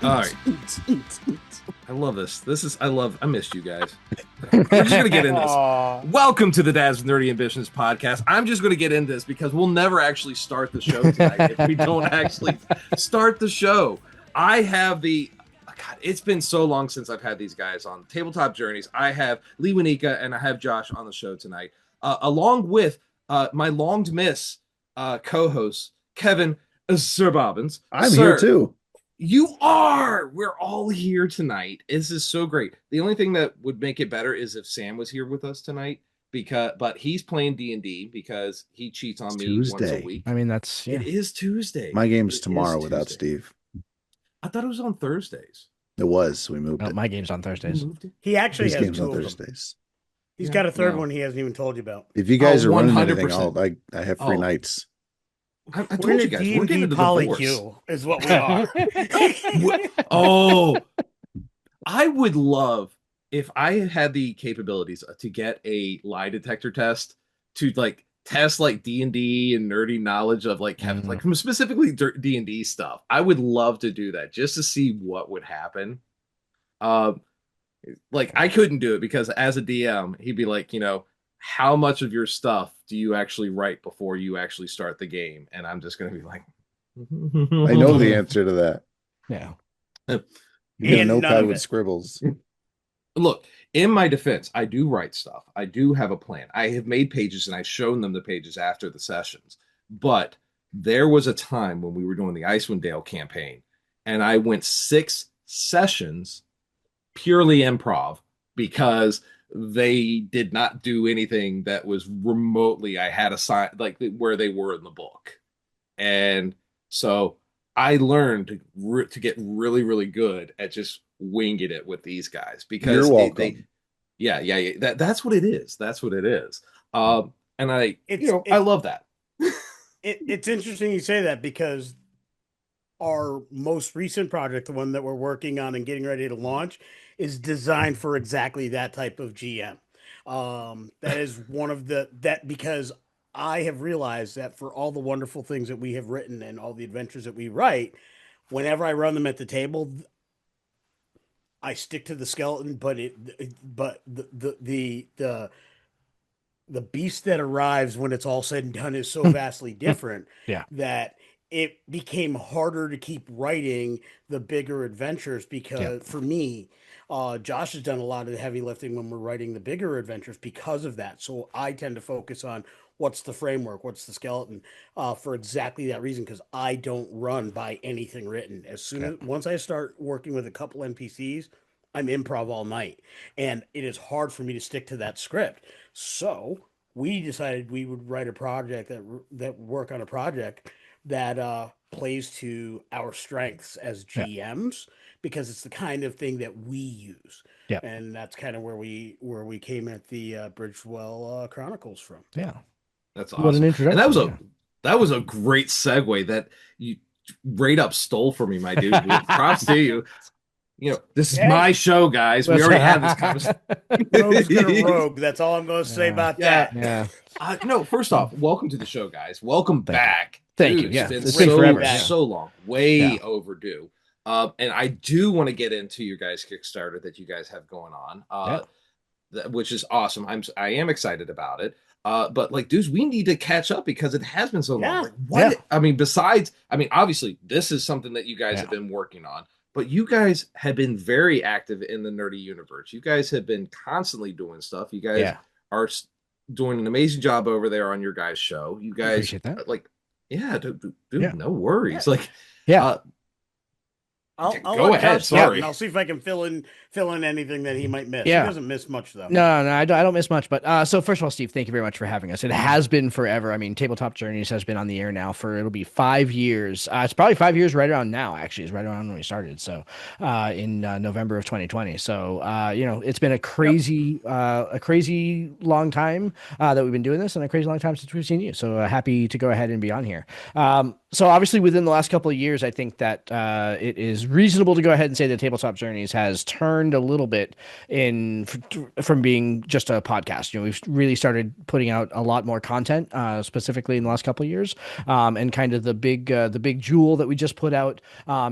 All right. I love this. I missed you guys. We're just going to get in this. Welcome to the Dad's Nerdy Ambitions podcast. I'm just going to get into this because we'll never actually start the show tonight if we don't actually start the show. I have God, it's been so long since I've had these guys on Tabletop Journeys. I have Lee Winika and I have Josh on the show tonight, along with my long miss co-host, Kevin Sir Bobbins. I'm here too. You are. We're all here tonight. This is so great. The only thing that would make it better is if Sam was here with us tonight, but he's playing D&D because he cheats on me once a week. I mean, it is Tuesday. My game's tomorrow without Steve. I thought it was on Thursdays. It was. We moved it. My game's on Thursdays. He actually has games two on of Thursdays. He's got a third one he hasn't even told you about. If you guys are running anything, I have free nights. I told you guys, we're getting into polycule is what we are. Oh, I would love if I had the capabilities to get a lie detector test to like test like D&D and nerdy knowledge of like from specifically D&D stuff. I would love to do that just to see what would happen. Like I couldn't do it because as a DM, he'd be like, how much of your stuff do you actually write before you actually start the game? And I'm just going to be like, I know the answer to that. Yeah. You get a notepad with scribbles. Look, in my defense, I do write stuff. I do have a plan. I have made pages and I've shown them the pages after the sessions. But there was a time when we were doing the Icewind Dale campaign and I went 6 sessions purely improv because they did not do anything that was remotely I had assigned like where they were in the book. And so I learned to get really, really good at just winging it with these guys because you're welcome. That's what it is. That's what it is. And I love that. It's interesting you say that because our most recent project, the one that we're working on and getting ready to launch, is designed for exactly that type of GM. That is one of because I have realized that for all the wonderful things that we have written and all the adventures that we write, whenever I run them at the table, I stick to the skeleton, but the beast that arrives when it's all said and done is so vastly different that it became harder to keep writing the bigger adventures because for me, Josh has done a lot of the heavy lifting when we're writing the bigger adventures because of that. So I tend to focus on what's the framework, what's the skeleton, for exactly that reason, because I don't run by anything written. Once I start working with a couple NPCs, I'm improv all night, and it is hard for me to stick to that script. So we decided we would write a project that work on a project that plays to our strengths as GMs. Because it's the kind of thing that we use. Yeah. And that's kind of where we came at the Bridgewell Chronicles from. Yeah. That's awesome. What an introduction. And that was a great segue that you right up stole from me, my dude. Props to you. This is my show, guys. We already had this conversation. Rogue's gonna rogue. That's all I'm going to say about that. Yeah. No, first off, welcome to the show, guys. Welcome back. Thank you. Yeah. It's been forever. So long. Way overdue. And I do want to get into your guys' Kickstarter that you guys have going on, which is awesome. I am excited about it. But like, dudes, we need to catch up because it has been so long. Like, what? I mean, obviously, this is something that you guys have been working on, but you guys have been very active in the nerdy universe. You guys have been constantly doing stuff. You guys are doing an amazing job over there on your guys' show. You guys appreciate that. Dude, no worries. Go ahead. Sorry. And I'll see if I can fill in anything that he might miss. Yeah. He doesn't miss much though. No, I don't miss much. But so first of all, Steve, thank you very much for having us. It has been forever. I mean, Tabletop Journeys has been on the air now it'll be 5 years. It's probably 5 years right around now. Actually, it's right around when we started. So in November of 2020. So it's been a crazy long time that we've been doing this, and a crazy long time since we've seen you. So happy to go ahead and be on here. So obviously within the last couple of years, I think that it is is reasonable to go ahead and say that Tabletop Journeys has turned a little bit from being just a podcast. We've really started putting out a lot more content, specifically in the last couple of years. And kind of the big jewel that we just put out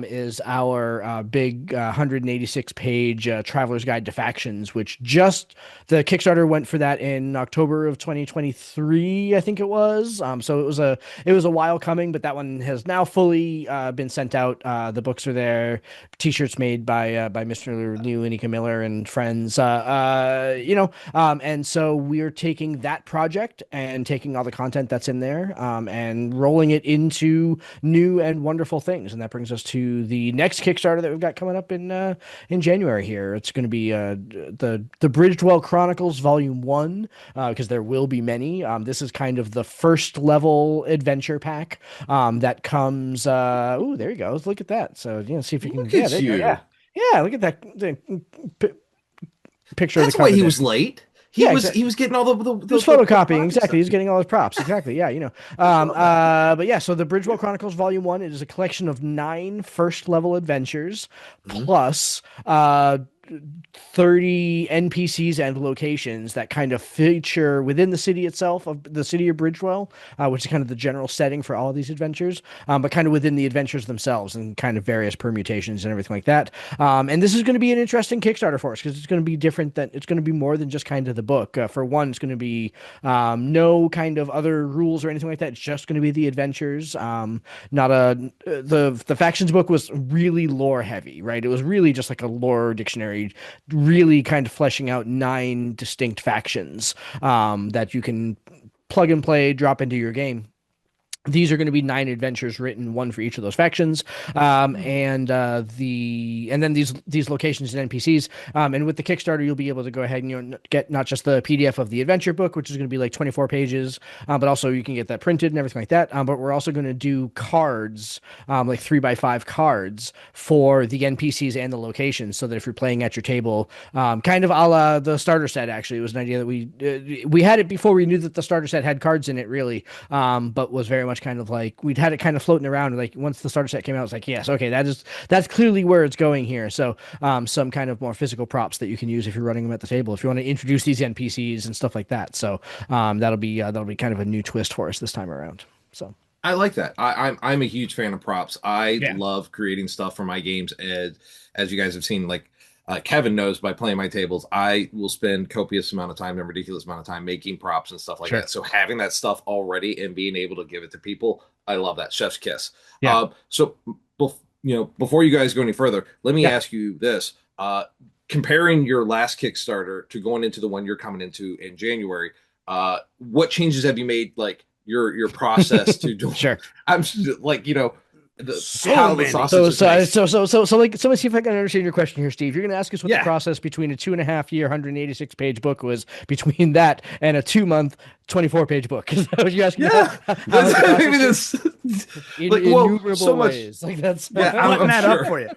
is our big 186 page Traveler's Guide to Factions, which just the Kickstarter went for that in October of 2023, I think it was. So it was a while coming, but that one has now fully been sent out. The books are there, t-shirts made by Mr. Liu and Nika Miller and friends. And so we're taking that project and taking all the content that's in there and rolling it into new and wonderful things. And that brings us to the next Kickstarter that we've got coming up in January here. It's going to be the Bridgewell Chronicles Volume 1 because there will be many. This is kind of the first level adventure pack that comes. Ooh, there you go. Let's look at that. So, see if you can. Look at you. Yeah, look at that picture. That's of the why he there. was late. He was getting all the he was photocopying. Exactly. He's getting all his props. Exactly. Yeah, but yeah, so the Bridgewell Chronicles Volume 1, it is a collection of 9 first level adventures plus 30 NPCs and locations that kind of feature within the city itself, of the city of Bridgewell, which is kind of the general setting for all of these adventures, but kind of within the adventures themselves and kind of various permutations and everything like that. And this is going to be an interesting Kickstarter for us because it's going to be different. It's going to be more than just kind of the book. For one, it's going to be no kind of other rules or anything like that. It's just going to be the adventures. The factions book was really lore heavy, right? It was really just like a lore dictionary, really kind of fleshing out 9 distinct factions that you can plug and play, drop into your game. These are going to be 9 adventures written, one for each of those factions, and then these locations and NPCs. And with the Kickstarter, you'll be able to go ahead and get not just the PDF of the adventure book, which is going to be like 24 pages, but also you can get that printed and everything like that. But we're also going to do cards, like 3x5 cards for the NPCs and the locations, so that if you're playing at your table, kind of a la the starter set. Actually, it was an idea that we had it before we knew that the starter set had cards in it, really, but was very much kind of like we'd had it kind of floating around. Like once the starter set came out, it's like, yes, okay, that's clearly where it's going here. So some kind of more physical props that you can use if you're running them at the table, if you want to introduce these NPCs and stuff like that. So that'll be kind of a new twist for us this time around. So I like that. I'm a huge fan of props. I love creating stuff for my games, as you guys have seen. Like Kevin knows, by playing my tables, I will spend copious amount of time and ridiculous amount of time making props and stuff like that. So having that stuff already and being able to give it to people, I love that. Chef's kiss. Yeah. Before you guys go any further, let me ask you this. Comparing your last Kickstarter to going into the one you're coming into in January, what changes have you made, like your process to do? Sure. I'm like, so let me see if I can understand your question here, Steve. You're going to ask us what the process between a 2.5-year 186 page book was between that and a 2-month 24-page book. Is that what you're asking? Innumerable ways. Like that's I'm putting that up for you.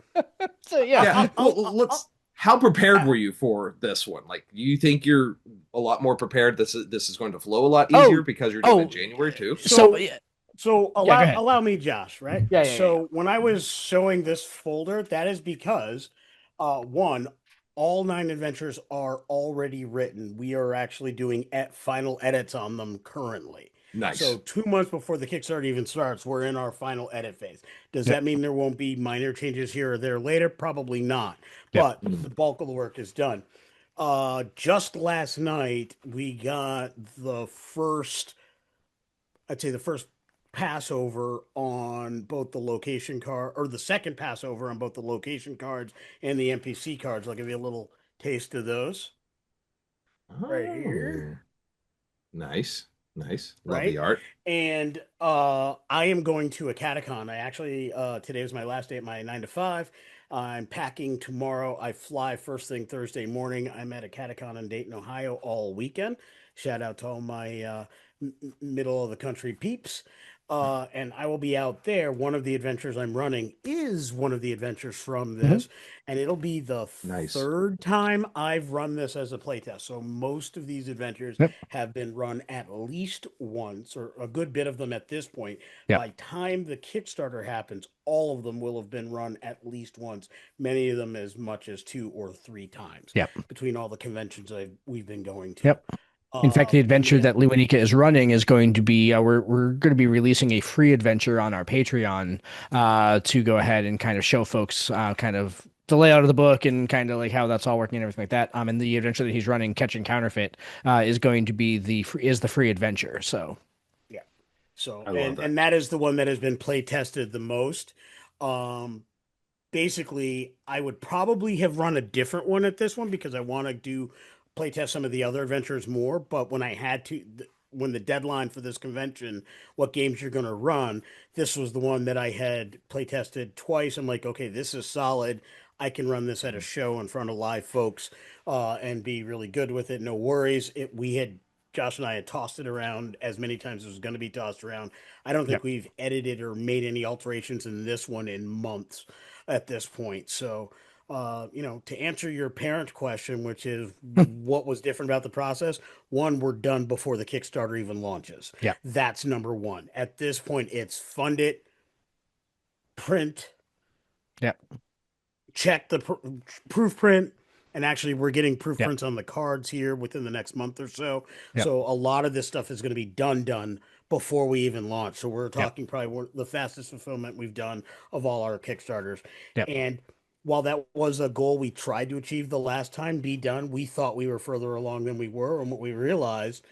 How prepared were you for this one? Like, do you think you're a lot more prepared? This is going to flow a lot easier because you're doing it in January too. So allow me, Josh, right? So when I was showing this folder, that is because one, all 9 adventures are already written. We are actually doing final edits on them currently. Nice. So 2 months before the Kickstarter even starts, we're in our final edit phase. Does that mean there won't be minor changes here or there later? Probably not. But the bulk of the work is done. Just last night, we got the first Passover on both the location card, or the second Passover on both the location cards and the NPC cards. I'll give you a little taste of those. Right here. Nice. Love the art. And I am going to a catacon. I actually today was my last day at my 9 to 5. I'm packing tomorrow. I fly first thing Thursday morning. I'm at a catacon in Dayton, Ohio all weekend. Shout out to all my middle of the country peeps. And I will be out there. One of the adventures I'm running is one of the adventures from Mm-hmm. this, and it'll be the Nice. third time I've run this as a playtest. So most of these adventures Yep. have been run at least once, or a good bit of them at this point. Yep. By time the Kickstarter happens, all of them will have been run at least once. Many of them as much as 2 or 3 times Yep. between all the conventions we've been going to. Yep. In fact, the adventure Yeah. that Luanika is running is going to be we're going to be releasing a free adventure on our Patreon to go ahead and kind of show folks kind of the layout of the book and kind of like how that's all working and everything like that. And the adventure that he's running, Catching Counterfeit, is going to be the free adventure. So Yeah. So I love that. and that is the one that has been play tested the most. Um Basically, I would probably have run a different one at this one because I want to do play test some of the other adventures more. But when I had to, when the deadline for this convention, what games you're going to run, this was the one that I had play tested twice. I'm like, okay, this is solid. I can run this at a show in front of live folks and be really good with it. No worries. We had Josh and I had tossed it around as many times as it was going to be tossed around. I don't yep. think we've edited or made any alterations in this one in months at this point. So, to answer your parent question, which is what was different about the process, one, we're done before the Kickstarter even launches. Yep. That's number one. At this point, it's fund it, print, Yep. check the proof print. And actually, we're getting proof Yep. prints on the cards here within the next month or so. Yep. So a lot of this stuff is going to be done before we even launch. So we're talking Yep. probably the fastest fulfillment we've done of all our Kickstarters. Yep. And while that was a goal we tried to achieve the last time, be done, we thought we were further along than we were. And what we realized,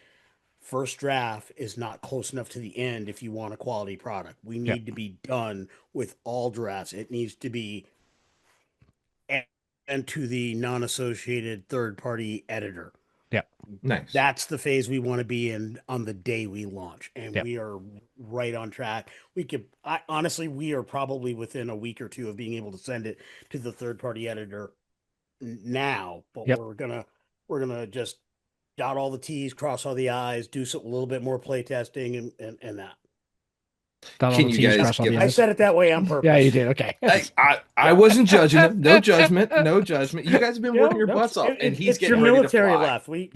first draft is not close enough to the end if you want a quality product. We Yep. need to be done with all drafts. It needs to be and to the non-associated third-party editor. Yep. Nice. That's the phase we want to be in on the day we launch, and Yep. we are right on track. Honestly, we are probably within a week or two of being able to send it to the third-party editor now, but Yep. we're gonna just dot all the T's, cross all the I's, do a little bit more play testing and that. Can you guys give I said it that way on purpose. Yeah, you did. Okay. I wasn't judging him. No judgment. No judgment. You guys have been working your butts off, and he's getting your ready military to fly. left. We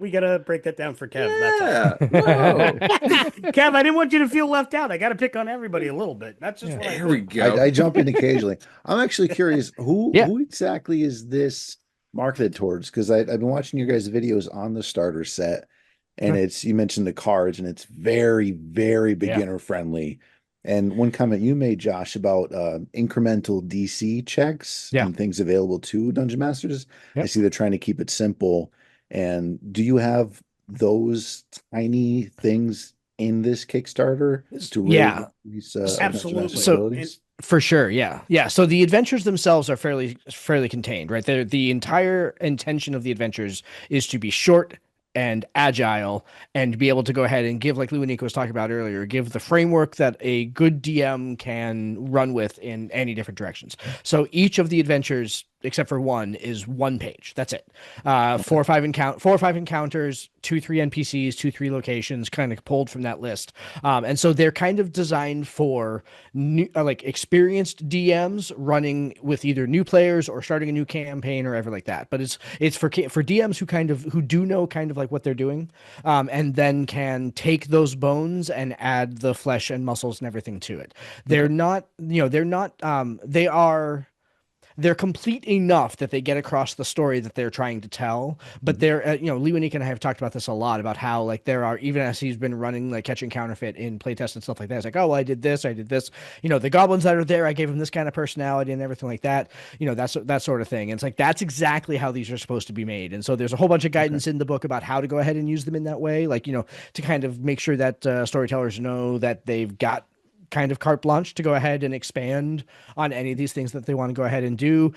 gotta break that down for Kev. Yeah. That's all. Kev, I didn't want you to feel left out. I got to pick on everybody a little bit. That's just what There we do. go. I jump in occasionally. I'm actually curious who exactly is this marketed towards? Because I've been watching your guys' videos on the starter set, and you mentioned the cards, and it's very, very beginner friendly. And one comment you made, Josh, about incremental DC checks and things available to Dungeon Masters. I see they're trying to keep it simple. And do you have those tiny things in this Kickstarter to really increase absolutely abilities? For sure, yeah. So the adventures themselves are fairly contained, right? The entire intention of the adventures is to be short and agile and be able to go ahead and give, like Luanika was talking about earlier, give the framework that a good DM can run with in any different directions. So each of the adventures, except for one, is 1 page. That's it. 4 or 5 encounters, 2-3 NPCs, 2-3 locations, kind of pulled from that list. And so they're kind of designed for new, experienced DMs running with either new players or starting a new campaign or ever like that. But it's for DMs who do know kind of like what they're doing, and then can take those bones and add the flesh and muscles and everything to it. They're not, they're complete enough that they get across the story that they're trying to tell. But they're, Lewanik and I have talked about this a lot, about how like there are, even as he's been running like Catching Counterfeit in playtest and stuff like that, it's like, oh, well, I did this. The goblins that are there, I gave them this kind of personality and everything like that. That sort of thing. And it's like, that's exactly how these are supposed to be made. And so there's a whole bunch of guidance in the book about how to go ahead and use them in that way. Like, to kind of make sure that storytellers know that they've got kind of carte blanche to go ahead and expand on any of these things that they want to go ahead and do,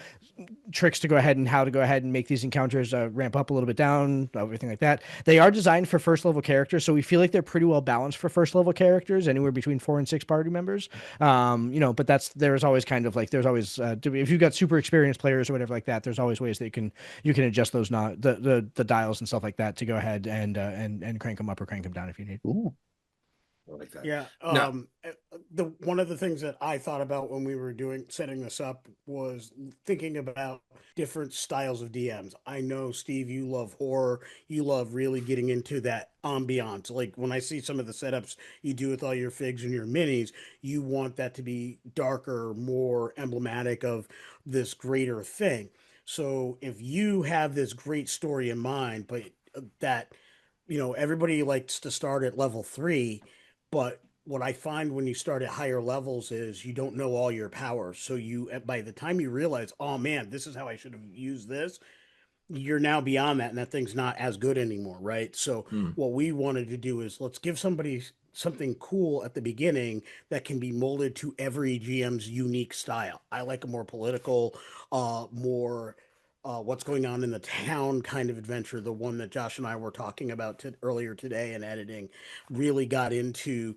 tricks to go ahead and how to go ahead and make these encounters ramp up a little bit down, everything like that. They are designed for first level characters, so we feel like they're pretty well balanced for first level characters, anywhere between 4 and 6 party members. But there's always kind of like, there's always if you've got super experienced players or whatever like that, there's always ways that you can adjust those, not the dials and stuff like that, to go ahead and crank them up or crank them down if you need. Ooh. I like that. Yeah. No. The one of the things that I thought about when we were doing setting this up was thinking about different styles of DMs. I know, Steve, you love horror. You love really getting into that ambiance. Like when I see some of the setups you do with all your figs and your minis, you want that to be darker, more emblematic of this greater thing. So if you have this great story in mind, but that everybody likes to start at level 3, but what I find when you start at higher levels is you don't know all your powers. So by the time you realize, oh man, this is how I should have used this, you're now beyond that, and that thing's not as good anymore, right? So Hmm. what we wanted to do is let's give somebody something cool at the beginning that can be molded to every GM's unique style. I like a more political, more what's going on in the town kind of adventure. The one that Josh and I were talking about earlier today in editing really got into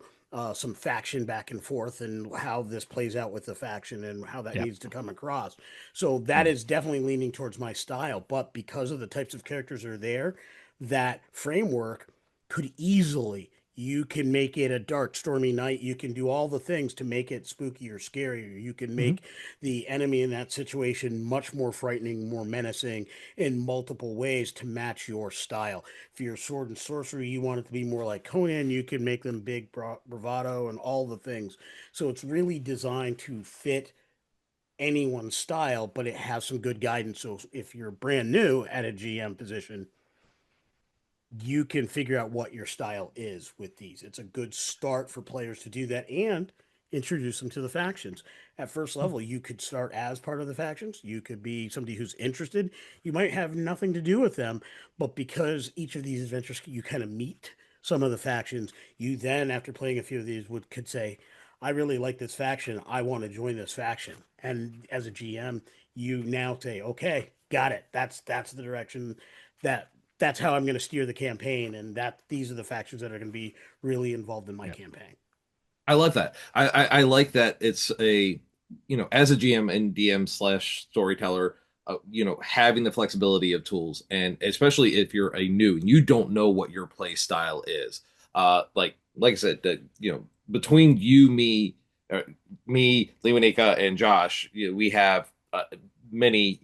some faction back and forth and how this plays out with the faction and how that Yeah. needs to come across. So that Hmm. is definitely leaning towards my style. But because of the types of characters that are there, that framework could easily, you can make it a dark, stormy night. You can do all the things to make it spooky or scarier. You can Hmm. make the enemy in that situation much more frightening, more menacing in multiple ways to match your style. If you're sword and sorcery, you want it to be more like Conan, you can make them big bravado and all the things. So it's really designed to fit anyone's style, but it has some good guidance. So if you're brand new at a GM position, you can figure out what your style is with these. It's a good start for players to do that and introduce them to the factions. At first level, you could start as part of the factions. You could be somebody who's interested. You might have nothing to do with them, but because each of these adventures you kind of meet some of the factions, you then, after playing a few of these, could say, I really like this faction. I want to join this faction. And as a GM, you now say, okay, got it. That's the direction that that's how I'm going to steer the campaign, and that these are the factions that are going to be really involved in my Yeah. campaign. I love that. I like that it's a, as a GM and DM slash storyteller, having the flexibility of tools, and especially if you're a new and you don't know what your play style is. Like I said, that between you, me, Lewanika, and Josh, we have many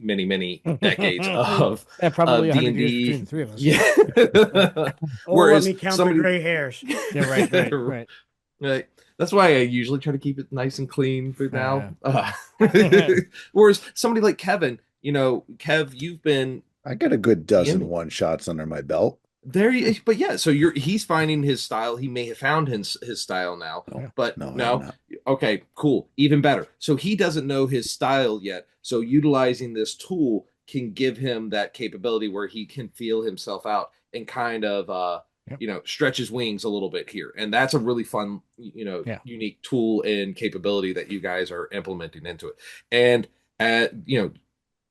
decades of And probably D 100 and years between the D. three of us. Yeah. Oh, let Whereas me count the somebody gray hairs. Yeah, right. Right. That's why I usually try to keep it nice and clean for now. Yeah. Whereas somebody like Kevin, Kev, you've been I got a good dozen DMing one shots under my belt. there, but yeah, so he's finding his style. He may have found his style now, No, but no, I have no, not. okay, cool, even better. So he doesn't know his style yet. So utilizing this tool can give him that capability where he can feel himself out and kind of Yep. stretch his wings a little bit here. And that's a really fun, Yeah. unique tool and capability that you guys are implementing into it. And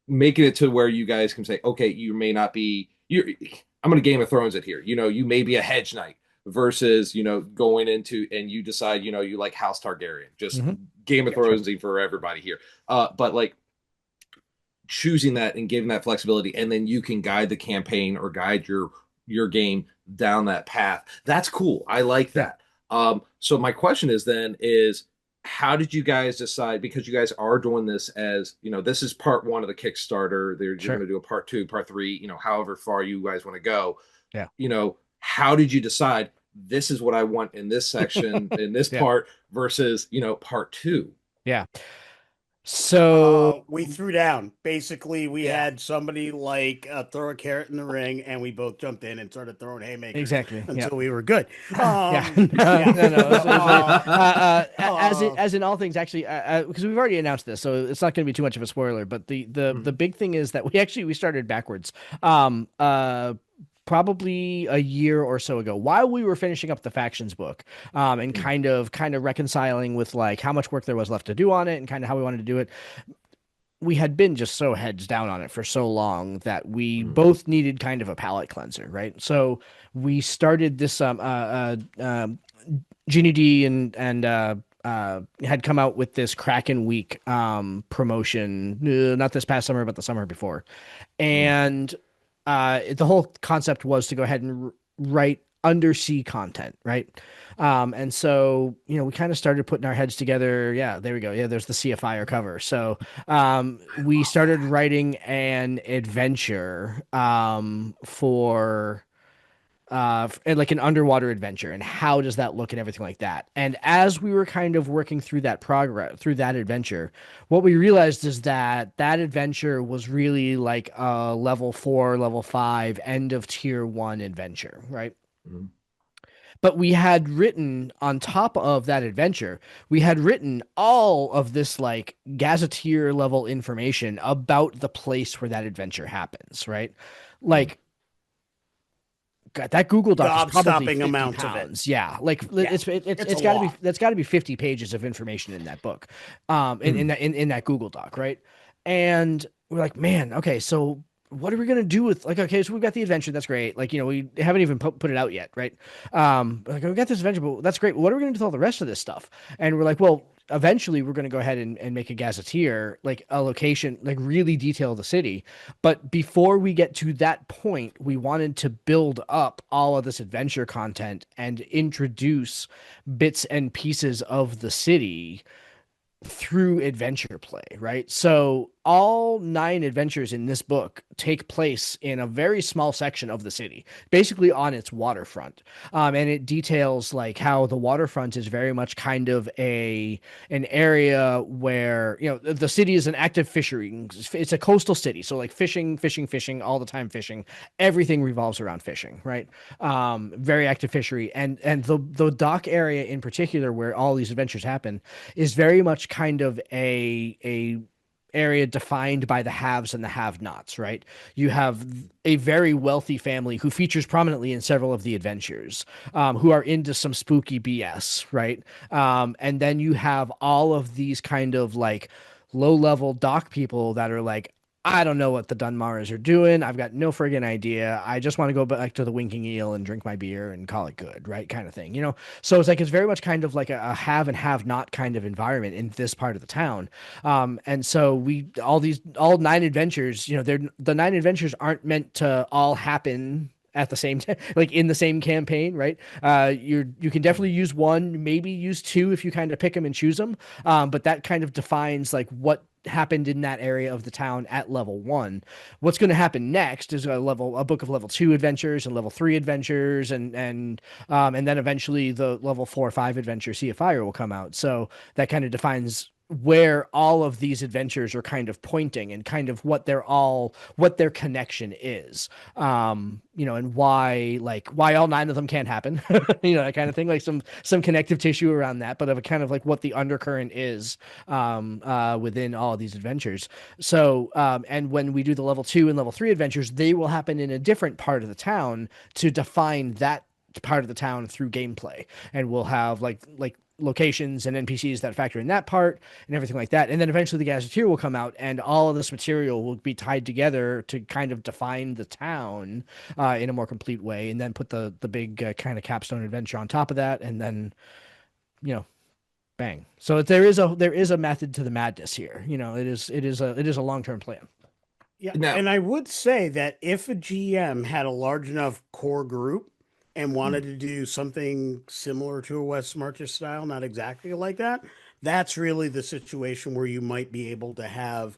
making it to where you guys can say, okay, you may not be you. I'm going to Game of Thrones it here. You may be a hedge knight versus going into and you decide you like House Targaryen. Just Hmm. Game of Yeah, sure. Thrones for everybody here. But like choosing that and giving that flexibility, and then you can guide the campaign or guide your game down that path. That's cool. I like Yeah. that. So my question is how did you guys decide, because you guys are doing this as this is part one of the Kickstarter, you're going Sure. to do a part two, part three, however far you guys want to go. Yeah. How did you decide this is what I want in this section in this Yeah. part versus part two? Yeah. So We threw down. Basically, we yeah, had somebody like throw a carrot in the ring, and we both jumped in and started throwing haymakers exactly. Yeah. until we were good. Yeah, Yeah. no. It's really, Uh, as in all things, actually, because we've already announced this, so it's not going to be too much of a spoiler. But the big thing is that we started backwards. Um, uh, Probably a year or so ago, while we were finishing up the factions book, and kind of reconciling with like how much work there was left to do on it, and kind of how we wanted to do it. We had been just so heads down on it for so long that we Mm. both needed kind of a palate cleanser, right? So we started this Genie D and had come out with this Kraken Week promotion, not this past summer, but the summer before. Mm. And the whole concept was to go ahead and write undersea content, right? And so, we kind of started putting our heads together. Yeah, there we go. Yeah, there's the Sea of Fire cover. So, we started writing an adventure, for like an underwater adventure, and how does that look and everything like that. And as we were kind of working through that progress, through that adventure, what we realized is that that adventure was really like a level 4, level 5, end of tier 1 adventure, right? Mhm. But we had written on top of that adventure, we had written all of this like gazetteer level information about the place where that adventure happens, right? Mhm. Like, God, that Google Doc is probably Gob-stopping 50 amounts of it. pounds. Yeah. Like Yeah, it's a it's gotta be, lot. that's gotta be 50 pages of information in that book. In that Google Doc, right? And we're like, man, okay, so what are we gonna do with, like, okay, so we've got the adventure, that's great. Like, we haven't even put it out yet, right? Like, we got this adventure, but that's great. What are we gonna do with all the rest of this stuff? And we're like, well, eventually we're going to go ahead and make a gazetteer, like a location, like really detail the city. But before we get to that point, we wanted to build up all of this adventure content and introduce bits and pieces of the city through adventure play, right? So all 9 adventures in this book take place in a very small section of the city, basically on its waterfront. And it details like how the waterfront is very much kind of an area where, the city is an active fishery. It's a coastal city, so like fishing all the time, fishing. Everything revolves around fishing, right? Very active fishery, and the dock area in particular, where all these adventures happen, is very much kind of a area defined by the haves and the have-nots, right? You have a very wealthy family who features prominently in several of the adventures, who are into some spooky BS, right? And then you have all of these kind of like low-level dock people that are like, I don't know what the Dunmars are doing. I've got no friggin' idea. I just want to go back to the Winking Eel and drink my beer and call it good, right? Kind of thing, So it's like it's very much kind of like a have and have not kind of environment in this part of the town. And so all 9 adventures, the 9 adventures aren't meant to all happen at the same time, like in the same campaign, right? You can definitely use one, maybe use 2 if you kind of pick them and choose them. But that kind of defines like what happened in that area of the town at level 1. What's going to happen next is a book of level 2 adventures and level 3 adventures, and then eventually the level 4 or 5 adventure Sea of Fire will come out. So that kind of defines where all of these adventures are kind of pointing, and kind of what their connection is. And why all 9 of them can't happen. That kind of thing, like some connective tissue around that, but of a kind of like what the undercurrent is within all of these adventures. So and when we do the level 2 and level 3 adventures, they will happen in a different part of the town to define that part of the town through gameplay, and we'll have like locations and NPCs that factor in that part and everything like that. And then eventually the gazetteer will come out, and all of this material will be tied together to kind of define the town in a more complete way, and then put the big kind of capstone adventure on top of that, and then bang. So there is a method to the madness here. It is a long-term plan. Yeah, Now, and I would say that if a GM had a large enough core group and wanted to do something similar to a Wes Marches style, not exactly like that, that's really the situation where you might be able to have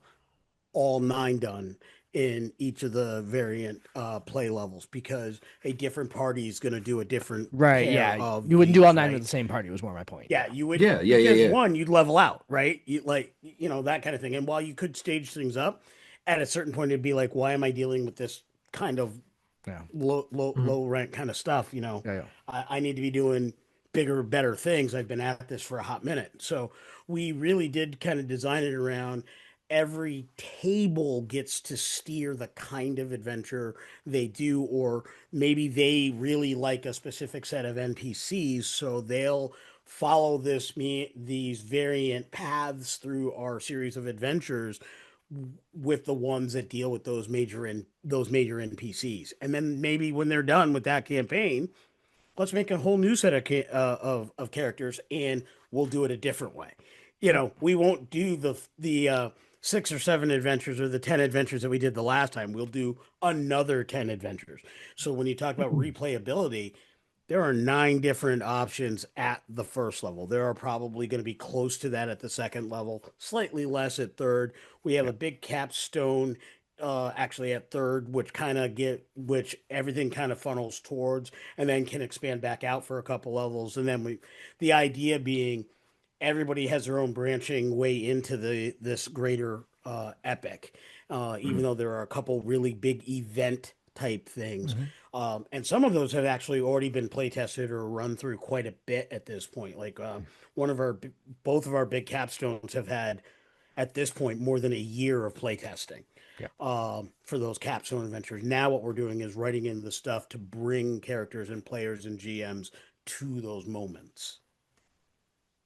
all 9 done in each of the variant play levels, because a different party is going to do a different Right, pair yeah. of You wouldn't do all these, 9 with right? the same party was more my point. Yeah, Yeah. you would, yeah, yeah, yeah, because yeah. one, you'd level out, right? You like, that kind of thing. And while you could stage things up, at a certain point, it'd be like, why am I dealing with this kind of Yeah. Mhm. low rank kind of stuff? Yeah, yeah. I need to be doing bigger, better things. I've been at this for a hot minute. So we really did kind of design it around every table gets to steer the kind of adventure they do, or maybe they really like a specific set of NPCs, so they'll follow these variant paths through our series of adventures with the ones that deal with those major NPCs. And then maybe when they're done with that campaign, let's make a whole new set of characters, and we'll do it a different way. We won't do the 6 or 7 adventures or the 10 adventures that we did the last time. We'll do another 10 adventures. So when you talk about replayability, There are 9 different options at the first level. There are probably going to be close to that at the second level, slightly less at third. We have Yeah. a big capstone actually at third, which everything kind of funnels towards and then can expand back out for a couple levels. And then the idea being everybody has their own branching way into this greater epic, even though there are a couple really big event type things. Mm-hmm. And some of those have actually already been play tested or run through quite a bit at this point. Like one of our, both of our big capstones have had at this point more than a year of play testing Yeah. for those capstone adventures. Now what we're doing is writing in the stuff to bring characters and players and GMs to those moments.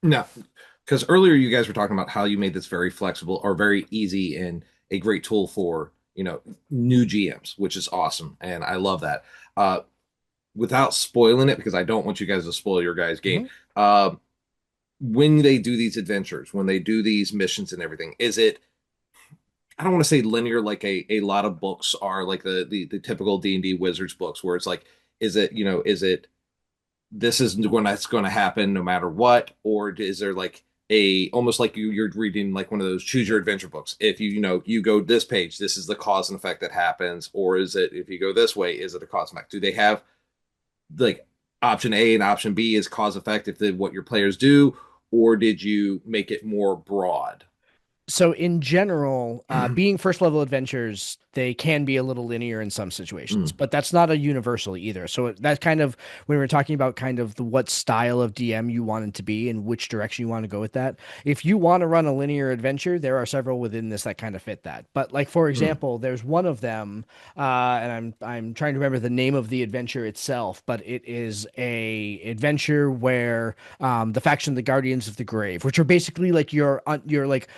No, because earlier you guys were talking about how you made this very flexible or very easy and a great tool for, new GMs, which is awesome. And I love that. Without spoiling it, because I don't want you guys to spoil your guys' game. Mm-hmm. When they do these adventures, when they do these missions and everything, is it, I don't want to say linear like a lot of books are, like the typical D&D Wizards books, where it's like, is it this is when that's going to happen no matter what, or is there like a almost like you're reading like one of those choose your adventure books? If you go this page, this is the cause and effect that happens, or is it if you go this way, is it a cause and effect? Do they have like option A and option B is cause effect if what your players do, or did you make it more broad? So in general, being first level adventures, they can be a little linear in some situations, but that's not a universal either. So that kind of, when we're talking about kind of what style of DM you want it to be and which direction you want to go with that, if you want to run a linear adventure, there are several within this that kind of fit that. But like, for example, there's one of them, and I'm trying to remember the name of the adventure itself, but it is a adventure where the faction of the Guardians of the Grave, which are basically like your like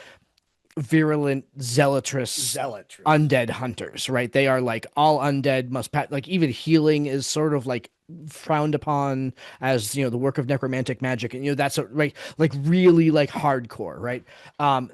virulent zealotrous undead hunters, right? They are like all undead like even healing is sort of like frowned upon as the work of necromantic magic, and that's right, like really like hardcore, right?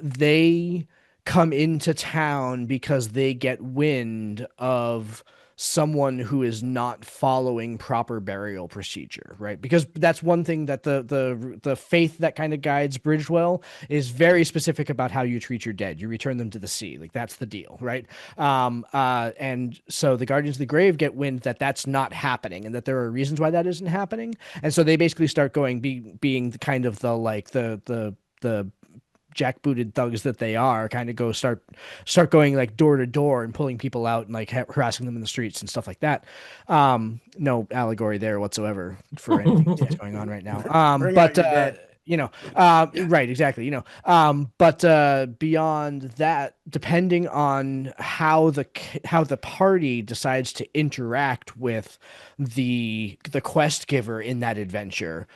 They come into town because they get wind of someone who is not following proper burial procedure, right? Because that's one thing that the faith that kind of guides Bridgewell is very specific about how you treat your dead. You return them to the sea. Like that's the deal, right? And so the Guardians of the Grave get wind that that's not happening and that there are reasons why that isn't happening. And so they basically start being the kind of the jackbooted thugs that they are, kind of start going like door to door and pulling people out and like harassing them in the streets and stuff like that. No allegory there whatsoever for anything that's going on right now. But right, exactly. But beyond that, depending on how the party decides to interact with the quest giver in that adventure,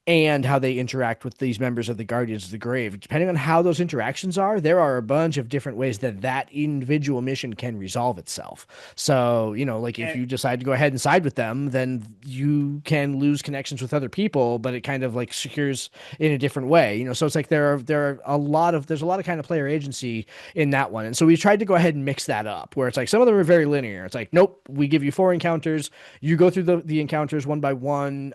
and how they interact with these members of the Guardians of the Grave. Depending on how those interactions are, there are a bunch of different ways that individual mission can resolve itself. So, like if you decide to go ahead and side with them, then you can lose connections with other people, but it kind of like secures in a different way. So it's like there's a lot of kind of player agency in that one. And so we tried to go ahead and mix that up where it's like some of them are very linear. It's like, nope, we give you 4 encounters, you go through the encounters one by one,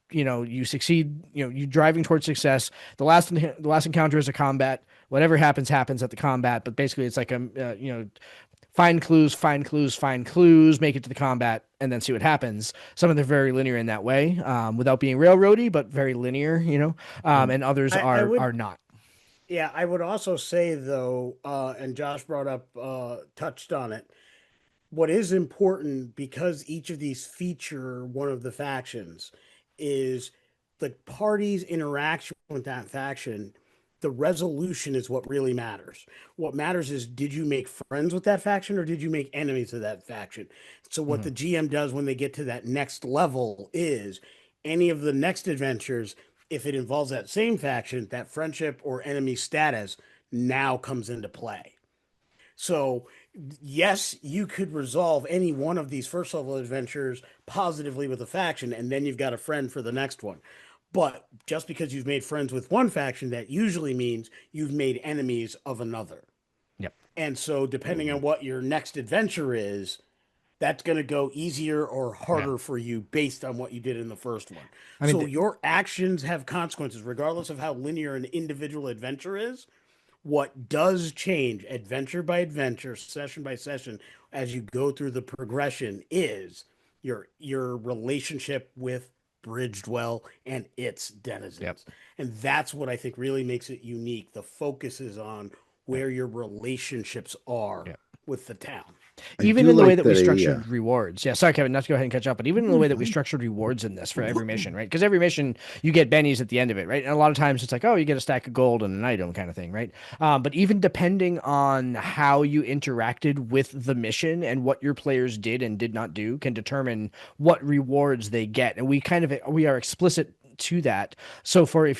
you succeed, you driving towards success. The last encounter is a combat. Whatever happens at the combat, but basically it's like find clues, make it to the combat, and then see what happens. Some of them are very linear in that way, without being railroady, but very linear, and others are not. Yeah, I would also say though, and Josh touched on it. What is important, because each of these feature one of the factions, is the party's interaction with that faction. The resolution is what really matters. What matters is, did you make friends with that faction or did you make enemies of that faction? So what the GM does when they get to that next level is any of the next adventures, if it involves that same faction, that friendship or enemy status now comes into play. So, yes, you could resolve any one of these first level adventures positively with a faction, and then you've got a friend for the next one. But just because you've made friends with one faction, that usually means you've made enemies of another. Yep. And so, depending on what your next adventure is, that's going to go easier or Yeah. harder for you based on what you did in the first one. I mean, So your actions have consequences, regardless of how linear an individual adventure is. What does change adventure by adventure, session by session, as you go through the progression is your relationship with Bridgedwell and its yep. denizens. And that's what I think really makes it unique. The focus is on Yep. where your relationships are Yep. with the town. I Even do in the way like that we that. structured rewards. Yeah, sorry, Kevin, not to go ahead and catch up, but even in the You're way that we fine. structured rewards in this for every mission, right? Because every mission you get bennies at the end of it, right? And a lot of times it's like, oh, you get a stack of gold and an item kind of thing, right? But even depending on how you interacted with the mission and what your players did and did not do can determine what rewards they get. And we are explicit to that. So for new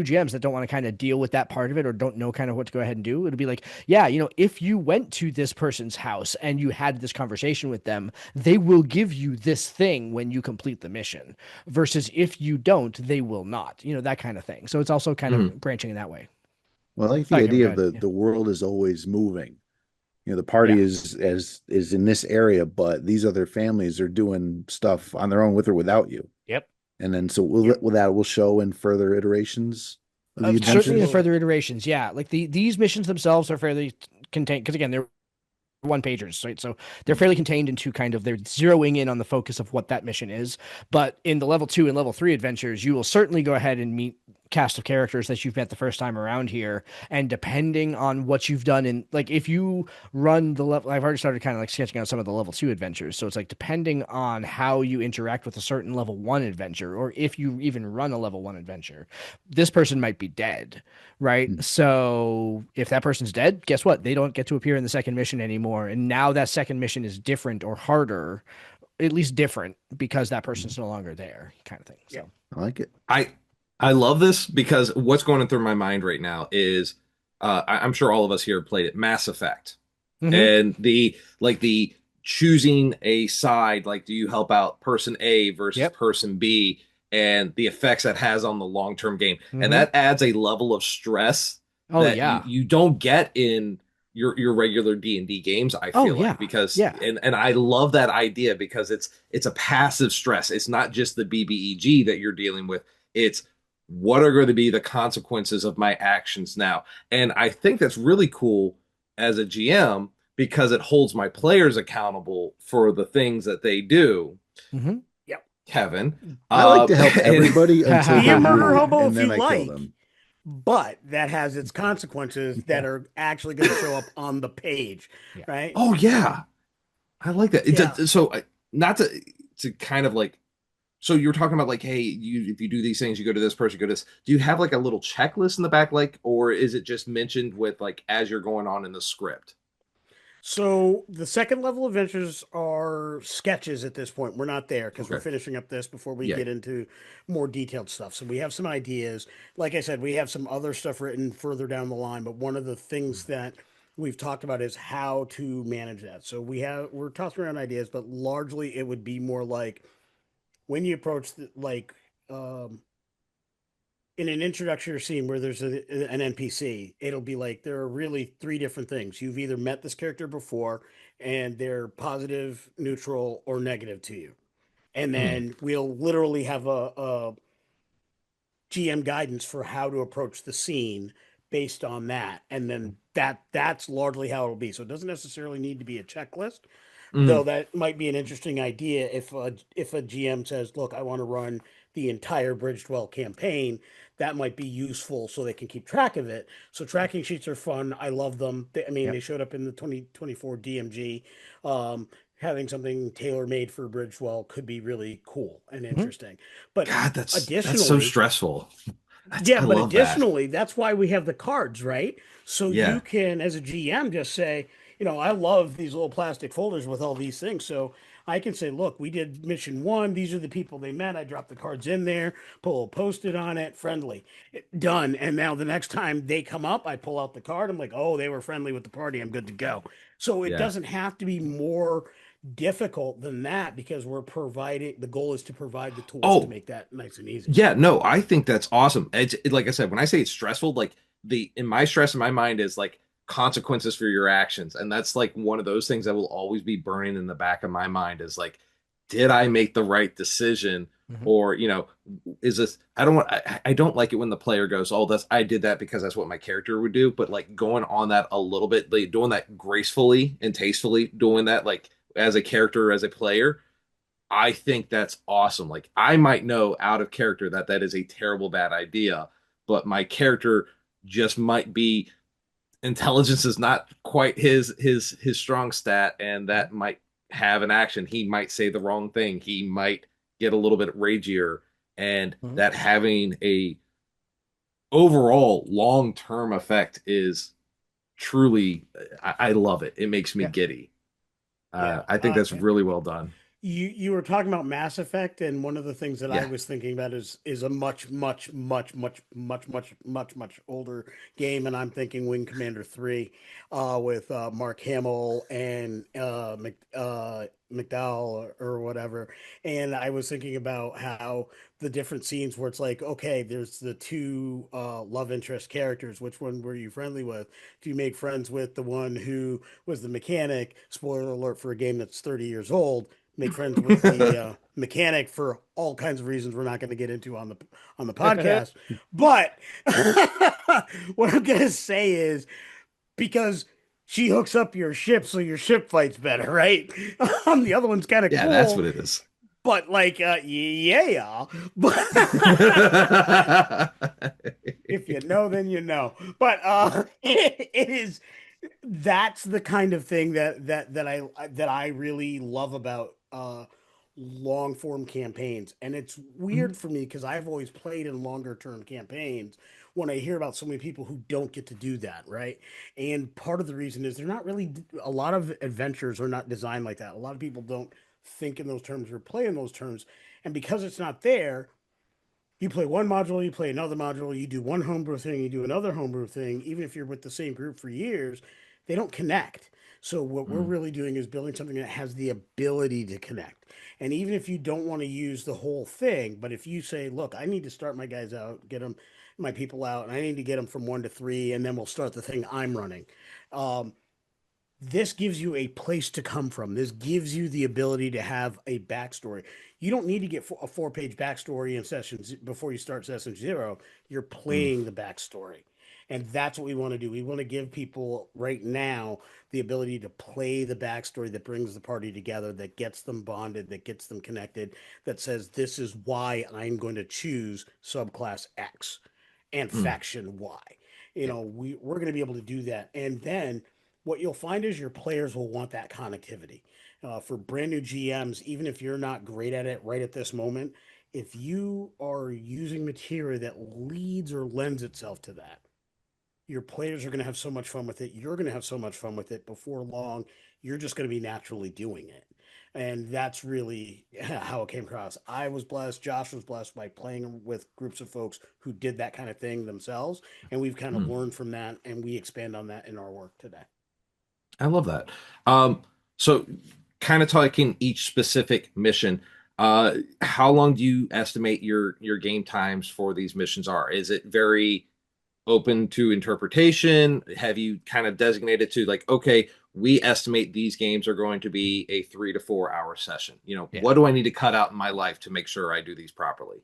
GMs that don't want to kind of deal with that part of it or don't know kind of what to go ahead and do, it'll be like, yeah, if you went to this person's house and you had this conversation with them, they will give you this thing when you complete the mission. Versus if you don't, they will not. That kind of thing. So it's also kind Mhm. of branching in that way. Well, I like the Sorry, Kevin, idea go of ahead. the Yeah. the world is always moving. The Yeah. party is in this area, but these other families are doing stuff on their own with or without you. Yep. And then so Yep. that will show in further iterations of the Certainly in adventures. Absolutely. further iterations. Yeah. Like these missions themselves are fairly contained because again, they're one pagers, right? So they're fairly contained into kind of they're zeroing in on the focus of what that mission is. But in the level 2 and level 3 adventures, you will certainly go ahead and meet cast of characters that you've met the first time around here. And depending on what you've done in like if you run the level, I've already started kind of like sketching out some of the level 2 adventures. So it's like depending on how you interact with a certain level 1 adventure, or if you even run a level 1 adventure, this person might be dead, right? Hmm. So if that person's dead, guess what? They don't get to appear in the second mission anymore. And now that second mission is different or harder, at least different, because that person's no longer there, kind of thing. Yeah. So I like it. I love this because what's going through my mind right now is I'm sure all of us here played it, Mass Effect. mm-hmm. And the choosing a side, like do you help out person A versus Yep. person B, and the effects that has on the long-term game. And Mm-hmm. that adds a level of stress Oh that you yeah. you don't get in your regular D&D games, I Oh feel like, yeah. because Yeah. and I love that idea because it's a passive stress. It's not just the BBEG that you're dealing with. It's what are going to be the consequences of my actions now. And I think that's really cool as a GM because it holds my players accountable for the things that they do, Mm-hmm. Yep. Kevin. I like to help And everybody until Be a they're murder rude, hobo and if then you I kill like, them. but that has its consequences that Yeah. are actually going to show up on the page, Yeah. right? oh yeah, I like that. Yeah. So not to kind of like, so you're talking about like, hey, you if you do these things, you go to this person, you go to this. Do you have like a little checklist in the back, like, or is it just mentioned with like as you're going on in the script? So the second level adventures are sketches at this point. We're not there because we're Okay. finishing up this before we Yeah. get into more detailed stuff. So we have some ideas. Like I said, we have some other stuff written further down the line, but one of the things that we've talked about is how to manage that. So we're tossing around ideas, but largely it would be more like when you approach um in an introductory scene where there's an NPC, it'll be like there are really three different things. You've either met this character before and they're positive, neutral, or negative to you. And Hmm. then we'll literally have a GM guidance for how to approach the scene based on that. And then that's largely how it'll be. So it doesn't necessarily need to be a checklist, though Hmm. that might be an interesting idea if a GM says, "Look, I want to run the entire Bridgedwell campaign." That might be useful so they can keep track of it. So tracking sheets are fun. I love them. I mean, Yep. they showed up in the 2024 DMG. Having something tailor made for Bridgewell could be really cool and Mm-hmm. interesting. But God, that's so additionally, stressful. yeah, I but love that. additionally, that's why we have the cards, right? So you Yeah. can, as a GM, just say, I love these little plastic folders with all these things. So I can say, look, we did mission one. These are the people they met. I dropped the cards in there, put a little post-it on it, friendly, done. And now the next time they come up, I pull out the card. I'm like, oh, they were friendly with the party. I'm good to go. So it Yeah. doesn't have to be more difficult than that because the goal is to provide the tools to Oh, make that nice and easy. yeah, no, I think that's awesome. Like I said, when I say it's stressful, like the in my stress in my mind is like consequences for your actions. And that's like one of those things that will always be burning in the back of my mind is like, did I make the right decision? Mhm. Or, is this, I don't like it when the player goes, oh, I did that because that's what my character would do. But like going on that a little bit, like doing that gracefully and tastefully, doing that like as a character, as a player, I think that's awesome. Like I might know out of character that that is a terrible bad idea, but my character just might be intelligence is not quite his strong stat, and that might have an action. He might say the wrong thing. He might get a little bit ragier, and Mhm. that having a overall long-term effect is truly I love it. It makes me Yeah. giddy. Yeah. I think that's really well done. You were talking about Mass Effect, and one of the things that I Yeah. was thinking about is a much older game, and I'm thinking Wing Commander 3, with Mark Hamill and McDowell or whatever. And I was thinking about how the different scenes where it's like, okay, there's the two love interest characters. Which one were you friendly with? Do you make friends with the one who was the mechanic? Spoiler alert for a game that's 30 years old. Make friends with the mechanic for all kinds of reasons we're not going to get into on the podcast. But what I'm going to say is because she hooks up your ship so your ship fights better, right? The other one's kind of Yeah, that's cool, what it is. but like, yeah, but if you know, then you know. But it is that's the kind of thing that I really love about long form campaigns. And it's Mhm. weird for me because I've always played in longer term campaigns when I hear about so many people who don't get to do that, right? And part of the reason is they're not really a lot of adventures are not designed like that. A lot of people don't think in those terms or play in those terms. And because it's not there, you play one module, you play another module, you do one homebrew thing, you do another homebrew thing, even if you're with the same group for years, they don't connect. So what we're Mm. really doing is building something that has the ability to connect. And even if you don't want to use the whole thing, but if you say, look, I need to start my guys out, get them my people out, and I need to get them from 1 to 3, and then we'll start the thing I'm running. Um, this gives you a place to come from. This gives you the ability to have a backstory. You don't need to get a 4 page backstory in sessions before you start session 0. You're Mm. playing the backstory. And that's what we want to do. We want to give people right now the ability to play the backstory that brings the party together, that gets them bonded, that gets them connected, that says, this is why I'm going to choose subclass X and Mm. faction Y. You Yeah. know, we're going to be able to do that. And then what you'll find is your players will want that connectivity. For brand new GMs, even if you're not great at it right at this moment, if you are using material that leads or lends itself to that, your players are going to have so much fun with it. You're going to have so much fun with it. Before long, you're just going to be naturally doing it. And that's really how it came across. I was blessed. Josh was blessed by playing with groups of folks who did that kind of thing themselves. And we've kind of Mm. learned from that and we expand on that in our work today. I love that. So kind of talking each specific mission, how long do you estimate your game times for these missions are? Is it very open to interpretation? Have you kind of designated to like, okay, we estimate these games are going to be a 3 to 4 hour session. Yeah. What do I need to cut out in my life to make sure I do these properly?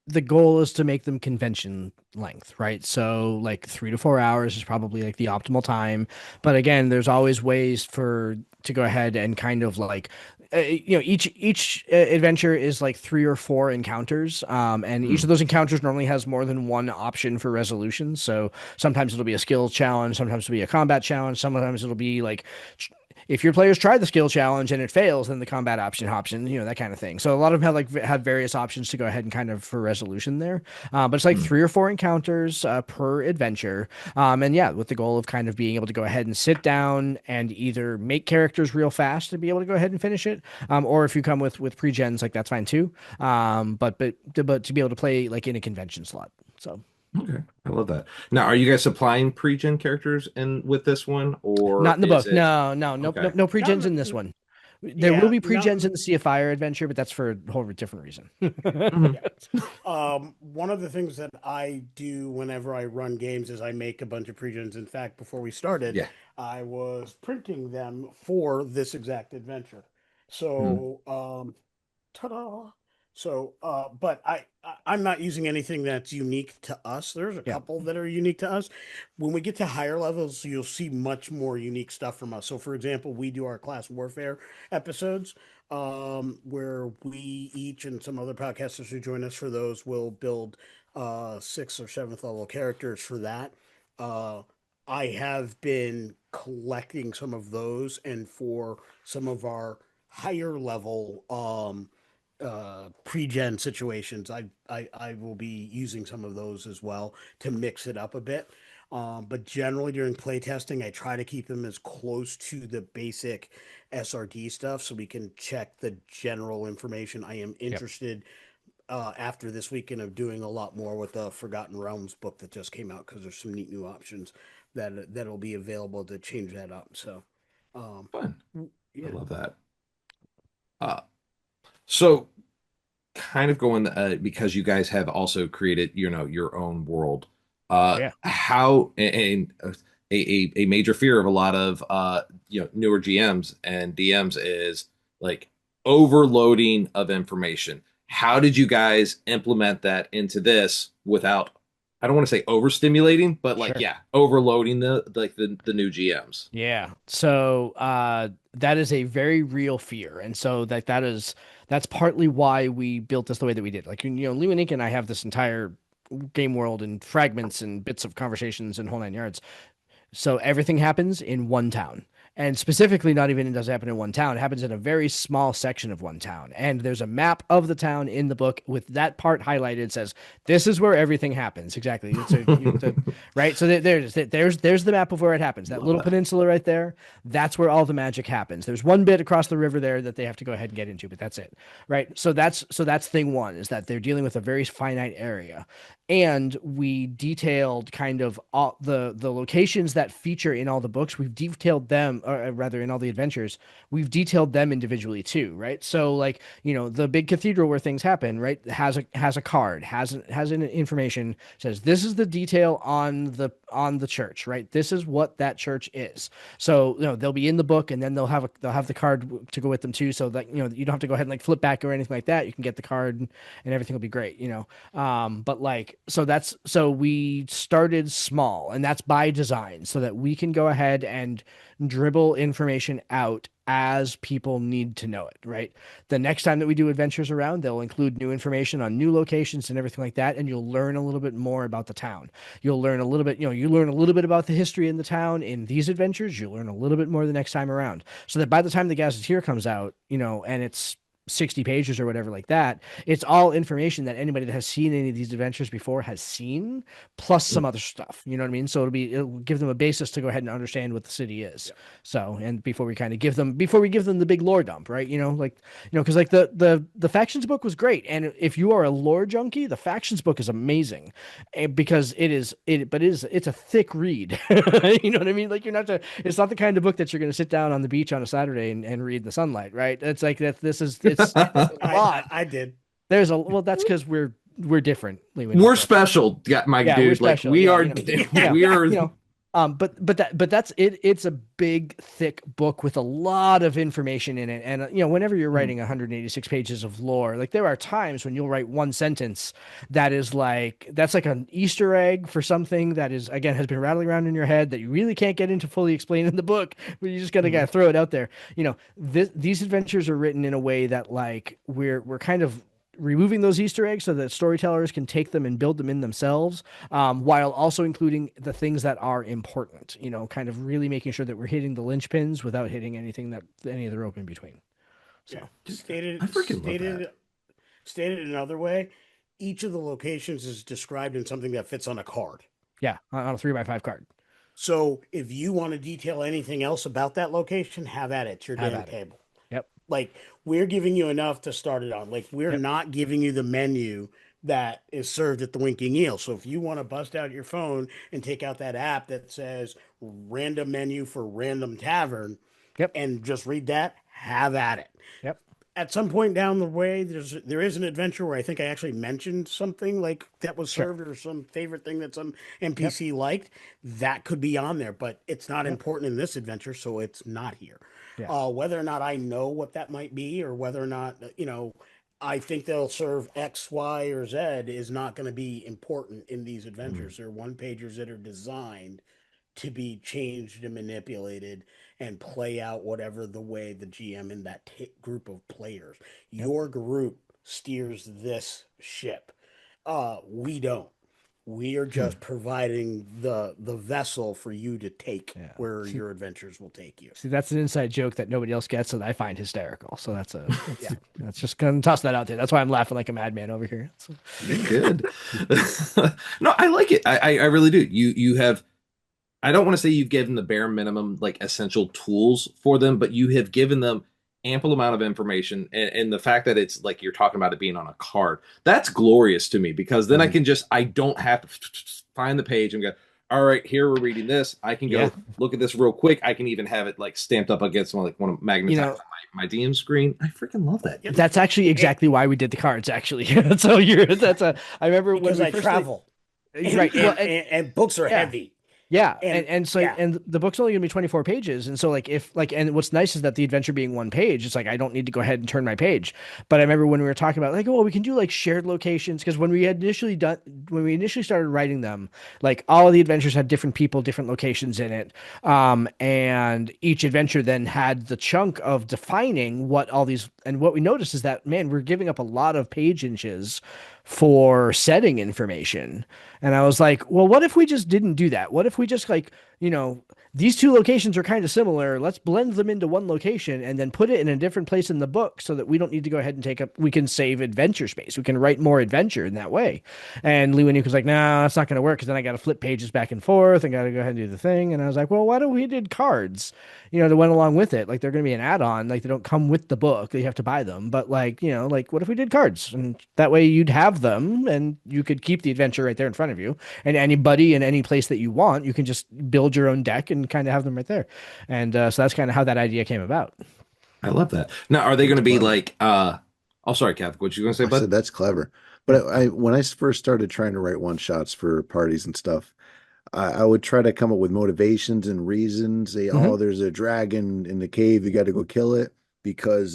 The goal is to make them convention length, right? So like 3 to 4 hours is probably like the optimal time. But again, there's always ways for to go ahead and kind of like each adventure is like 3 or 4 encounters, and each Mm. of those encounters normally has more than one option for resolution. So sometimes it'll be a skill challenge, sometimes it'll be a combat challenge, sometimes it'll be like if your players try the skill challenge and it fails, then the combat option, that kind of thing. So a lot of them have various options to go ahead and kind of for resolution there. But it's like Mm. 3 or 4 encounters per adventure. And yeah, with the goal of kind of being able to go ahead and sit down and either make characters real fast to be able to go ahead and finish it, or if you come with pre-gens, like that's fine too. But to be able to play like in a convention slot. So. Okay, I love that. Now, are you guys supplying pre-gen characters in with this one, Not or in the is book. it No, no, nope, okay? nope, no Not pre-gens in this in, one. There will Yeah, be pre-gens no, in the Sea of Fire adventure, but that's for a whole different reason. Mhm. yeah. One of the things that I do whenever I run games is I make a bunch of pre-gens. In fact, before we started, Yeah. I was printing them for this exact adventure. Mhm. So, ta-da! So, but I'm not using anything that's unique to us. There's a Yeah. couple that are unique to us. When we get to higher levels, you'll see much more unique stuff from us. So, for example, we do our class warfare episodes, where we each and some other podcasters who join us for those will build sixth or seventh level characters for that. Uh, I have been collecting some of those, and for some of our higher level pre-gen situations, I will be using some of those as well to mix it up a bit. But generally during playtesting, I try to keep them as close to the basic SRD stuff so we can check the general information. I am Yep. interested after this weekend of doing a lot more with the Forgotten Realms book that just came out, because there's some neat new options that'll be available to change that up. So, um, Fun. I yeah. love that. Uh, so kind of going because you guys have also created, your own world. Yeah. How and a major fear of a lot of newer GMs and DMs is like overloading of information. How did you guys implement that into this without, I don't want to say overstimulating, but like, Sure. yeah, overloading the new GMs? Yeah. So that is a very real fear. And so that's partly why we built this the way that we did. Like, Reuniting and I have this entire game world and fragments and bits of conversations and whole nine yards. So everything happens in one town. And specifically, not even it does happen in one town. It happens in a very small section of one town. And there's a map of the town in the book with that part highlighted. It says, "This is where everything happens." Exactly. Right. So there's the map of where it happens. That Love little that. peninsula right there. That's where all the magic happens. There's one bit across the river there that they have to go ahead and get into, but that's it. Right. So that's thing one, is that they're dealing with a very finite area. And we detailed kind of all the locations that feature in all the books. We've detailed them, or rather in all the adventures, we've detailed them individually too, right? So like, the big cathedral where things happen, right, has a card, has an information, says this is the detail on the church, right? This is what that church is. So they'll be in the book, and then they'll have the card to go with them too, so that you don't have to go ahead and like flip back or anything like that. You can get the card, and everything will be great. But like, so we started small, and that's by design, so that we can go ahead and dribble information out as people need to know it, right? The next time that we do adventures around, they'll include new information on new locations and everything like that, and you'll learn a little bit more about the town. You'll learn a little bit, you learn a little bit about the history in the town in these adventures. You'll learn a little bit more the next time around, so that by the time the Gazetteer comes out, and it's 60 pages or whatever like that, it's all information that anybody that has seen any of these adventures before has seen, plus some other stuff. You know what I mean? So it'll give them a basis to go ahead and understand what the city is. Yeah. So, and before we give them the big lore dump, right? Because like the factions book was great, and if you are a lore junkie, the factions book is amazing, because it's a thick read. You know what I mean? Like, it's not the kind of book that you're going to sit down on the beach on a Saturday and read in the sunlight, right? It's like that. It's a lot. I did. That's because we're different, Lee. We're special, my Yeah, we're dude. Like special. we Yeah, are, yeah, we are. but that's it. It's a big, thick book with a lot of information in it. And whenever you're writing 186 pages of lore, like there are times when you'll write one sentence that's like an Easter egg for something that is, again, has been rattling around in your head that you really can't get into fully explain in the book, but you just gotta throw it out there. These adventures are written in a way that like we're kind of removing those Easter eggs so that storytellers can take them and build them in themselves, while also including the things that are important, kind of really making sure that we're hitting the linchpins without hitting any of the rope in between. So, Yeah. I freaking love that. Stated another way, each of the locations is described in something that fits on a card. yeah, on a 3x5 card. So if you want to detail anything else about that location, have at it. It's your Have damn at it. table. Yep. Like, we're giving you enough to start it on. Like, we're Yep. not giving you the menu that is served at the Winking Eel. So if you want to bust out your phone and take out that app that says random menu for random tavern Yep. and just read that, have at it. Yep. At some point down the way, there is an adventure where I think I actually mentioned something like that was Sure. served or some favorite thing that some Yep. NPC liked. That could be on there, but it's not Yep. important in this adventure, so it's not here. Yeah. Whether or not I know what that might be, or whether or not I think they'll serve X, Y, or Z is not going to be important in these adventures. They're one pagers that are designed to be changed and manipulated and play out whatever the way the GM in that group of players. Yep. Your group steers this ship. We don't. We are just providing the vessel for you to take where your adventures will take you. See, that's an inside joke that nobody else gets that I find hysterical. So that's just gonna toss that out there. That's why I'm laughing like a madman over here. So. Good. No, I like it. I really do. You have, I don't want to say you've given the bare minimum like essential tools for them, but you have given them ample amount of information, and the fact that it's like you're talking about it being on a card, that's glorious to me, because then I don't have to find the page and go, all right, here we're reading this. I can go look at this real quick. I can even have it like stamped up against one of magnetized my DM screen. I freaking love that. That's actually exactly why we did the cards, actually. So I remember because when I travel. Right. And books are heavy. Yeah, and the book's only gonna be 24 pages, and so and what's nice is that the adventure being one page, it's like I don't need to go ahead and turn my page. But I remember when we were talking about like, oh, we can do like shared locations, because when we initially started writing them, like all of the adventures had different people, different locations in it, and each adventure then had the chunk of defining what all these. And what we noticed is that, man, we're giving up a lot of page inches for setting information. And I was like, well, what if we just didn't do that? What if we just these two locations are kind of similar. Let's blend them into one location and then put it in a different place in the book, so that we don't need to go ahead and we can save adventure space. We can write more adventure in that way. And Lee Winik was like, no, that's not going to work, because then I got to flip pages back and forth and got to go ahead and do the thing. And I was like, well, why don't we did cards, that went along with it? Like, they're going to be an add-on. Like, they don't come with the book. You have to buy them. But what if we did cards? And that way you'd have them and you could keep the adventure right there in front of you. And anybody in any place that you want, you can just build your own deck and kind of have them right there. And so that's kind of how that idea came about. I love that. Now, are they going to be like, oh, sorry, Kath, what you going to say, bud? I said that's clever. But when I first started trying to write one shots for parties and stuff, I would try to come up with motivations and reasons. Say, oh, there's a dragon in the cave, you got to go kill it because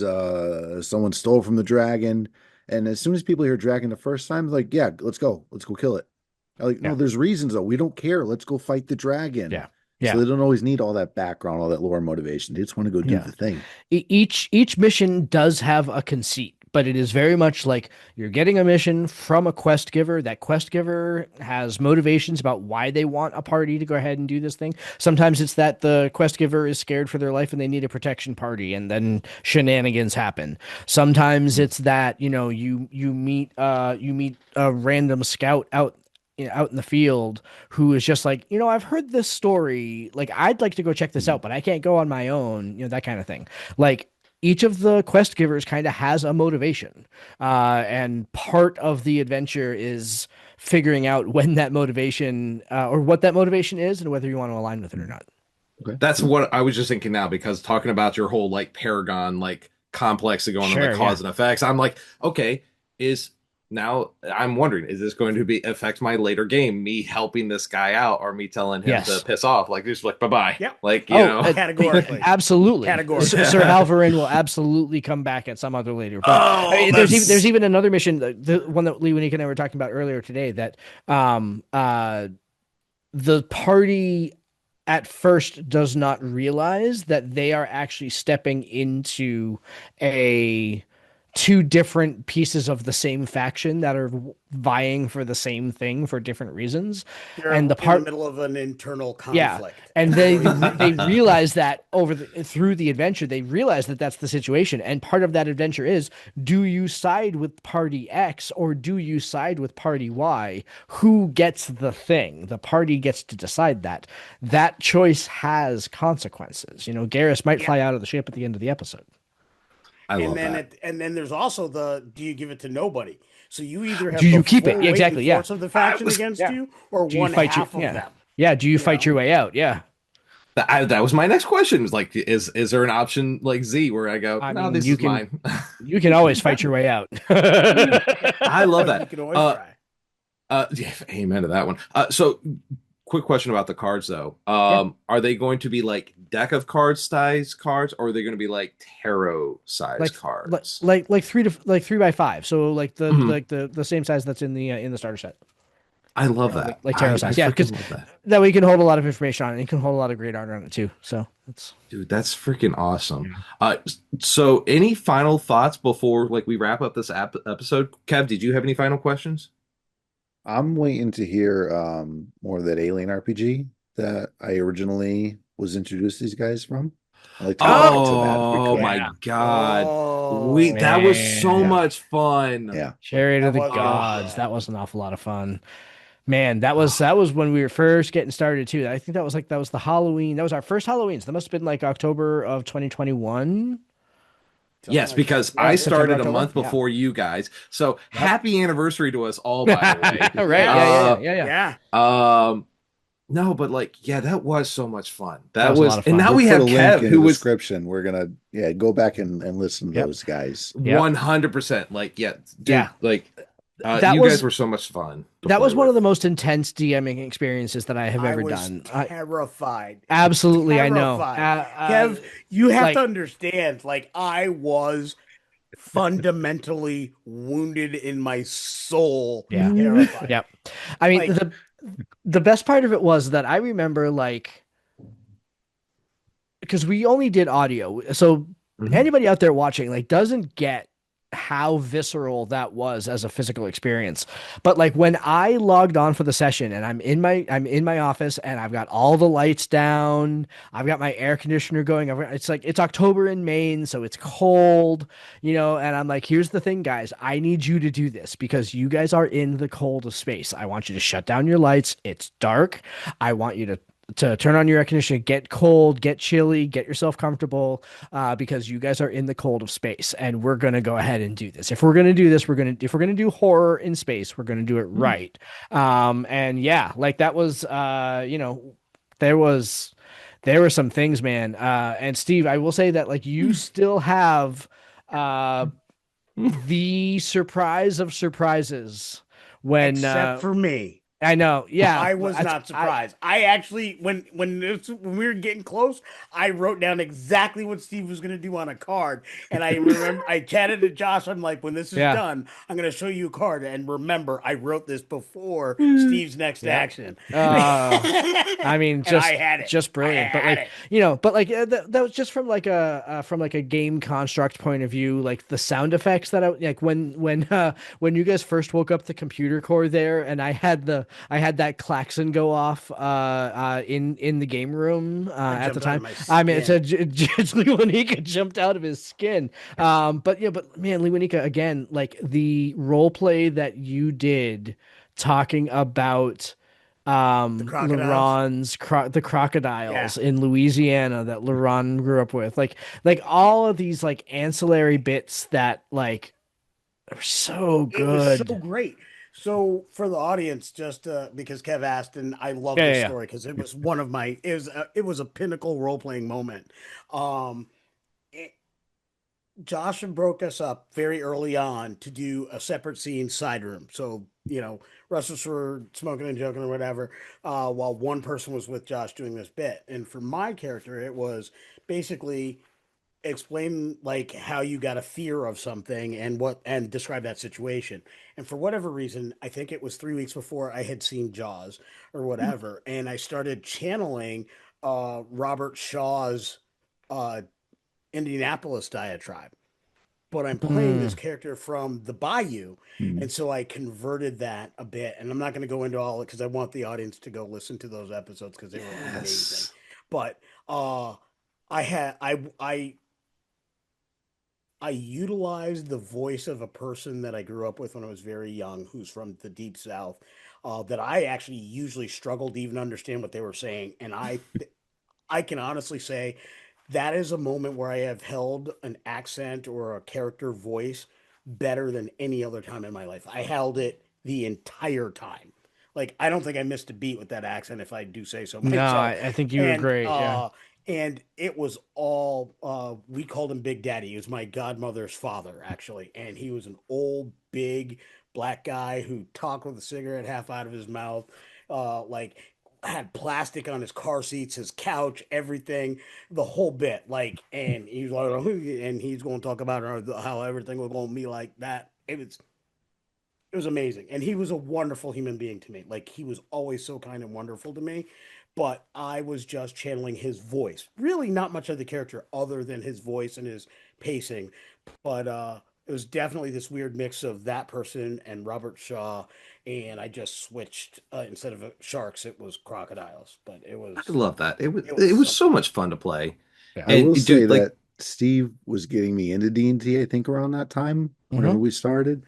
someone stole from the dragon. And as soon as people hear dragon the first time, like, yeah, let's go kill it. No, there's reasons though. We don't care. Let's go fight the dragon. Yeah. So they don't always need all that background, all that lore motivation. They just want to go do the thing. Each mission does have a conceit, but it is very much like you're getting a mission from a quest giver. That quest giver has motivations about why they want a party to go ahead and do this thing. Sometimes it's that the quest giver is scared for their life and they need a protection party, and then shenanigans happen. Sometimes it's that, you meet a random scout out in the field who is just like, I've heard this story, like I'd like to go check this out, but I can't go on my own, that kind of thing. Like, each of the quest givers kind of has a motivation, and part of the adventure is figuring out when that motivation or what that motivation is and whether you want to align with it or not. Okay. That's what I was just thinking now, because talking about your whole like Paragon like complex to going on the cause and effects, I'm like, okay, now I'm wondering, is this going to affect my later game, me helping this guy out or me telling him to piss off? Like, just like, bye-bye. Yep. Like, categorically. Absolutely. Categorically. Sir Halvarin will absolutely come back at some other later point. There's even another mission, the one that Lee Winik and I were talking about earlier today, that the party at first does not realize that they are actually stepping into two different pieces of the same faction that are vying for the same thing for different reasons. You're in the middle of an internal conflict. Yeah, and they realize that through the adventure, they realize that that's the situation. And part of that adventure is, do you side with party X or do you side with party Y? Who gets the thing? The party gets to decide that. That choice has consequences. Garrus might fly out of the ship at the end of the episode. And then there's also do you give it to nobody? So you either have keep it exactly force of the faction against you, or one half of them. Yeah, do you fight your way out? Yeah. That was my next question. Was like, is there an option like Z where I go, I no, mean, this is mine. you can always fight your way out. I love You that. can always try. Yeah, amen to that one. So quick question about the cards though. Yeah. Are they going to be like deck of cards size cards, or are they going to be like tarot size like cards? like 3 by 5, so like the Mhm. the same size that's in the starter set. I love Like that. tarot I size, yeah, because freaking love that. that way you can hold a lot of information on it. You can hold a lot of great art on it too. So it's Dude, that's freaking awesome. yeah. So any final thoughts before like we wrap up this episode? Kev, did you have any final questions? I'm waiting to hear more of that Alien RPG that I originally was introduced to these guys from. I'd like to go back to that Oh because my Yeah, God. Oh, That was so man, yeah, much fun. yeah. Chariot of that the was good. Gods. Oh, That was an awful lot of fun. Man, that was oh. that was when we were first getting started too. I think that was the Halloween. That was our first Halloween. So that must have been like October of 2021. Something Yes, like that. because Yeah, I September, started a October. month Yeah. before you guys. So Yep. happy anniversary to us all, by the way. Right. Yeah. Yeah. Yeah. Uh, Yeah. Yeah. yeah. um, no, but like, yeah, that was so much fun. That That was a lot was, of and fun. now We'll we put have a link Kev, in the who was description. We're gonna go back and listen to Yep. those guys. Yep. 100%. Like, yeah, Yeah. dude, like, That you guys was were so much fun to that play was one of the with. most intense DMing experiences that I have I ever was done. terrified. Absolutely, I know. Terrified. Kev, you have to Like, understand, like, I was fundamentally wounded in my soul, yeah, terrified. yep. I mean, Like, the best part of it was that I remember like because we only did audio. So Mhm. anybody out there watching like doesn't get how visceral that was as a physical experience. But like when I logged on for the session and I'm in my office and I've got all the lights down, I've got my air conditioner going. It's like it's October in Maine, so it's cold, and I'm like, here's the thing, guys. I need you to do this because you guys are in the cold of space. I want you to shut down your lights. It's dark. I want you to turn on your air conditioner, get cold, get chilly, get yourself comfortable, because you guys are in the cold of space, and we're gonna go ahead and do this. If we're gonna do this, if we're gonna do horror in space, we're gonna do it right. And yeah, like that was, there was there were some things, man. And Steve, I will say that like you still have uh the surprise of surprises when except for me. I know, yeah, I was not surprised. I actually, when we were getting close, I wrote down exactly what Steve was going to do on a card, and I remember I chatted to Josh. I'm like, when this is yeah. done, I'm going to show you a card, and remember, I wrote this before Steve's next Yep. action, I mean, and I had it. just I brilliant. But had like, it. that was just from like a game construct point of view. Like the sound effects that I like when you guys first woke up the computer core there, and I had that klaxon go off in the game room I at the jumped out time. of my I mean, it's skin. Leonika jumped out of his skin. But man, Leonika again, like the role play that you did talking about The crocodiles. the Yeah, crocodiles in Louisiana that Laron grew up with, like all of these like ancillary bits that like are so it was so good. great. So for the audience, just because Kev asked, and I love Yeah, this yeah, story because it was one of my it was a pinnacle role playing moment. Um, it, Josh broke us up very early on to do a separate scene side room. So Russell were smoking and joking or whatever, while one person was with Josh doing this bit. And for my character, it was basically explain like how you got a fear of something and describe that situation. And for whatever reason, I think it was 3 weeks before I had seen Jaws or whatever, and I started channeling Robert Shaw's uh Indianapolis diatribe, but I'm yeah. playing this character from the Bayou. Hmm. And so I converted that a bit. And I'm not going to go into all it because I want the audience to go listen to those episodes because they were amazing. Yes. But I had I utilized the voice of a person that I grew up with when I was very young, who's from the deep south, that I actually usually struggled to even understand what they were saying. And I can honestly say that is a moment where I have held an accent or a character voice better than any other time in my life. I held it the entire time. Like, I don't think I missed a beat with that accent, if I do say so No, myself. I think you were And great. Yeah. and it was all we called him Big Daddy. He was my godmother's father, actually, and he was an old, big black guy who talked with a cigarette half out of his mouth, like had plastic on his car seats, his couch, everything, the whole bit. Like, and he's like, and he's going to talk about how everything was going to be like that. It was amazing. And he was a wonderful human being to me. Like, he was always so kind and wonderful to me. But I was just channeling his voice. Really not much of the character other than his voice and his pacing. But it was definitely this weird mix of that person and Robert Shaw. And I just switched instead of sharks, it was crocodiles. But I love that. it It was was so something. much fun to play. Yeah. I will And say dude, like that Steve was getting me into D&D, I think, around that time, whenever we started.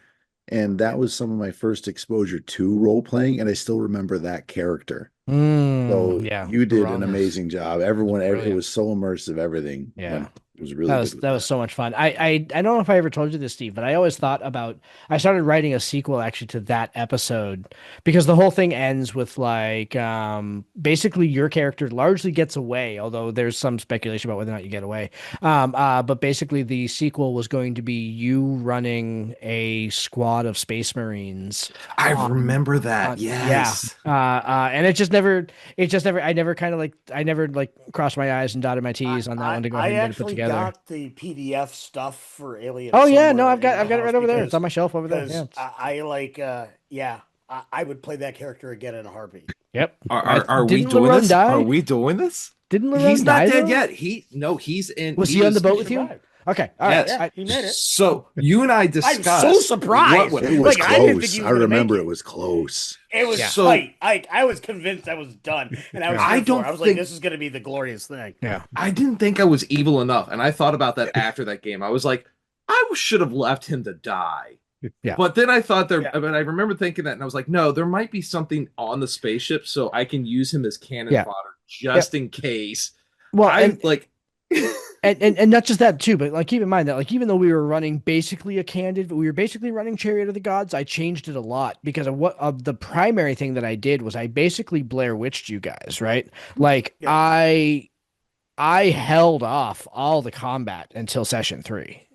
And that was some of my first exposure to role playing, and I still remember that character. So Yeah. you did an Ron amazing job. Everyone, it brilliant. was so immersive. Everything Yeah. went. It was really good with That was so much fun. I don't know if I ever told you this, Steve, but I always thought about I started writing a sequel actually to that episode because the whole thing ends with like basically your character largely gets away, although there's some speculation about whether or not you get away. But basically the sequel was going to be you running a squad of Space Marines. I remember that. Yeah. Yes. And I never like crossed my I's and dotted my T's on that one to go ahead I and get it put actually together. got the PDF stuff for Alien Oh yeah, no, somewhere in I've my got it house right over there. It's on my shelf over there. Yeah. I like yeah, I would play that character again in a heartbeat. Yep. Are we Didn't doing Lerone this? Are die? we doing this? Didn't He's Lerone not die dead though? yet. He's in. Was He he on the was boat with you? Survived. Okay. All right. Yes. Yeah, he made it. So you and I I'm discussed so surprised. what it. It was Like, I didn't think close. he was I gonna make remember it. it was close. It was Yeah. tight. I was convinced I was done, and I was I here for don't it. I was like, think- this is going to be the glorious thing. Yeah. I didn't think I was evil enough, and I thought about that after that game. I was like, I should have left him to die. Yeah. But then I thought Yeah. but I remember thinking that, and I was like, no, there might be something on the spaceship, so I can use him as cannon Yeah. fodder just in case. Well, I like. and not just that too, but like keep in mind that like even though we were running basically a candid, we were basically running Chariot of the Gods. I changed it a lot because of the primary thing that I did was I basically Blair Witched you guys, right? Like Yeah. I held off all the combat until session 3.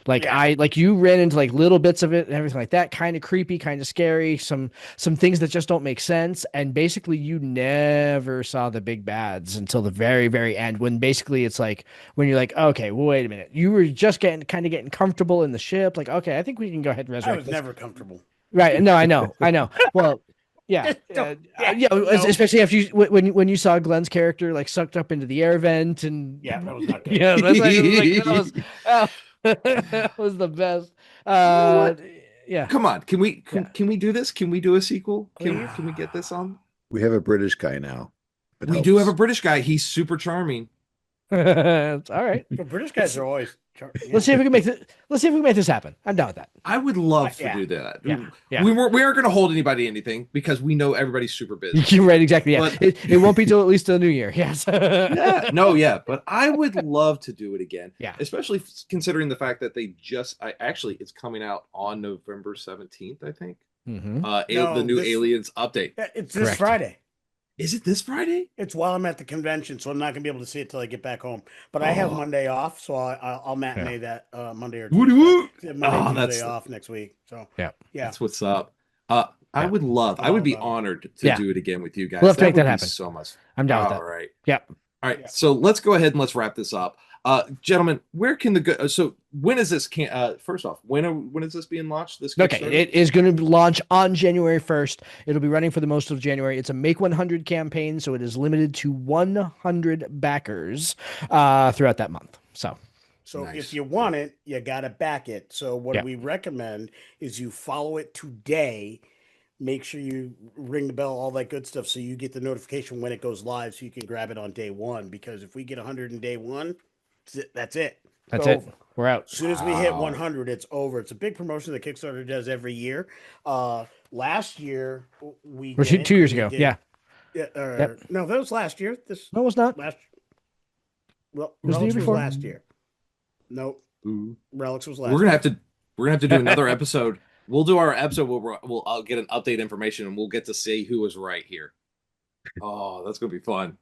Like Yeah. you ran into like little bits of it and everything like that, kind of creepy, kind of scary, some things that just don't make sense. And basically you never saw the big bads until the very, very end when basically it's like when you're like, okay, well, wait a minute. You were just getting comfortable in the ship. Like, okay, I think we can go ahead and I resurrect was this. never comfortable. Right. No, I know. Well, yeah. No. Especially after when you saw Glenn's character like sucked up into the air vent and Yeah, that was not good. yeah, that's like, that was the best. Yeah. Come on, can we do this? Can we do a sequel? Can we get this on? We have a British guy now. It We do have a helps. British guy. He's super charming. It's all right. But British guys are always. Let's see if we can make this. Let's see if we can make this happen. I'm down with that. I would love to Yeah. do that. Yeah. We aren't going to hold anybody anything because we know everybody's super busy. You're right. Exactly. Yeah. But- It won't be till at least the new year. Yes. But I would love to do it again. Yeah. Especially considering the fact that it's coming out on November 17th, I think. Mhm. The new Aliens update. It's this Correct. Friday. Is it this Friday? It's while I'm at the convention, so I'm not gonna be able to see it till I get back home. But I have Monday off, so I'll matinee that Monday or Woody Tuesday. woo! Monday, Oh, Tuesday that's- off next week. So Yeah. That's what's up. I would be honored to Yeah. do it again with you guys. We'll have to make that would be happen. So much. I'm down with All that. right. Yep. All right. Yeah. So let's go ahead and let's wrap this up. Gentlemen, where can so when is this first off, when is this being launched? This Okay, Kickstarter? it is going to launch on January 1st. It'll be running for the most of January. It's a Make 100 campaign, so it is limited to 100 backers throughout that month. So Nice. if you want it, you gotta back it. So what Yeah. we recommend is you follow it today. Make sure you ring the bell, all that good stuff, so you get the notification when it goes live, so you can grab it on day one. Because if we get 100 in day one, that's it. that's It's it. over. We're out. As soon as we hit Wow. 100, it's over. It's a big promotion that Kickstarter does every year. Last year we Or did 2 it. years We ago. did- Yeah. Yep. No, that was last year. No, it's not. Last. Well, Was the year Relics was before? last year. Nope. Ooh. Relics was last. We're gonna have to do another episode We'll do our episode where I'll get an update information and we'll get to see who was right here. Oh, that's gonna be fun.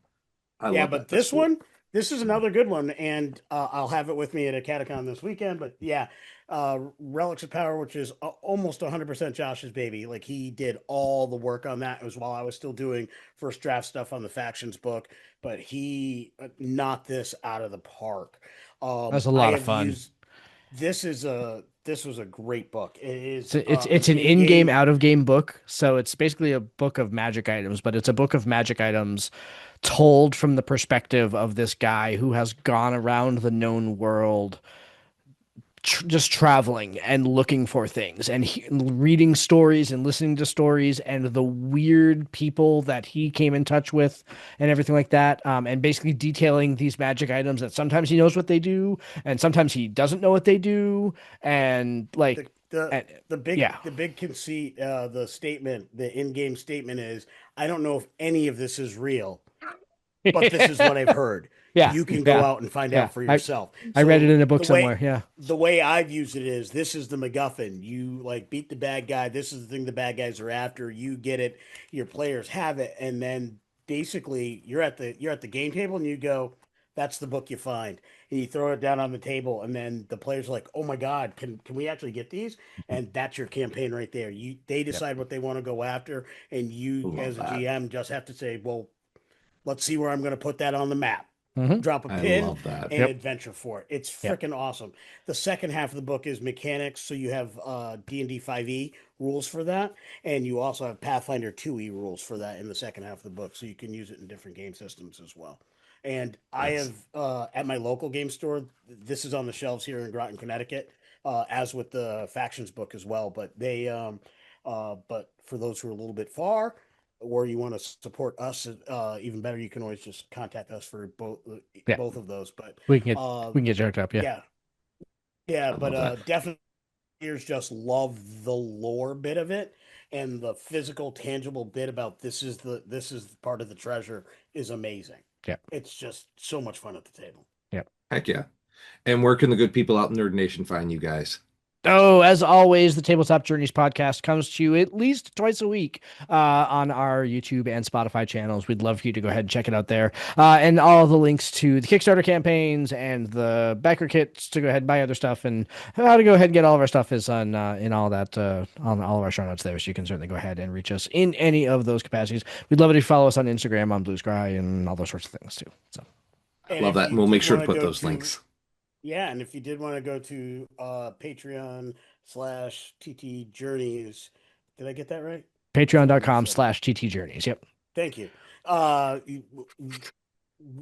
I love but that. That's cool. this is another good one, and I'll have it with me at a Catacon this weekend. But yeah, Relics of Power, which is almost 100% Josh's baby. Like, he did all the work on that. It was while I was still doing first draft stuff on the factions book, but he knocked this out of the park. That's a lot of fun. This was a great book. It is. It's an in-game, out-of-game book. So it's basically a book of magic items, but it's a book of magic items told from the perspective of this guy who has gone around the known world, just traveling and looking for things and reading stories and listening to stories and the weird people that he came in touch with and everything like that. And basically detailing these magic items that sometimes he knows what they do and sometimes he doesn't know what they do. And like the big conceit, the in-game statement is, I don't know if any of this is real, but this is what I've heard. Yeah, you can go out and find out for yourself. I read it in a book somewhere. The way I've used it is, this is the MacGuffin. You like beat the bad guy. This is the thing the bad guys are after. You get it. Your players have it, and then basically you're at the game table and you go, that's the book you find, and you throw it down on the table, and then the players are like, oh my god, can we actually get these? And that's your campaign right there. They decide what they want to go after, and you as a GM just have to say, well, let's see where I'm going to put that on the map. Drop a pin and adventure for it. It's freaking awesome. The second half of the book is mechanics. So you have D&D 5e rules for that. And you also have Pathfinder 2e rules for that in the second half of the book. So you can use it in different game systems as well. And I have, at my local game store, this is on the shelves here in Groton, Connecticut, as with the factions book as well. But but for those who are a little bit far, or you want to support us, even better, you can always just contact us for both of those. But we can get jerked up. But definitely, players just love the lore bit of it, and the physical, tangible bit about this is part of the treasure is amazing. Yeah, it's just so much fun at the table. Yeah, heck yeah. And where can the good people out in Nerd Nation find you guys? Oh, as always, the Tabletop Journeys podcast comes to you at least twice a week on our YouTube and Spotify channels. We'd love for you to go ahead and check it out there. And all the links to the Kickstarter campaigns and the backer kits to go ahead and buy other stuff and how to go ahead and get all of our stuff is on in all that on all of our show notes there. So you can certainly go ahead and reach us in any of those capacities. We'd love it if you follow us on Instagram, on Blue Sky, and all those sorts of things too. So I love that. And we'll make sure to put those links. Yeah, and if you did want to go to Patreon/TT Journeys, did I get that right? Patreon.com/TT Journeys. Yep. Thank you.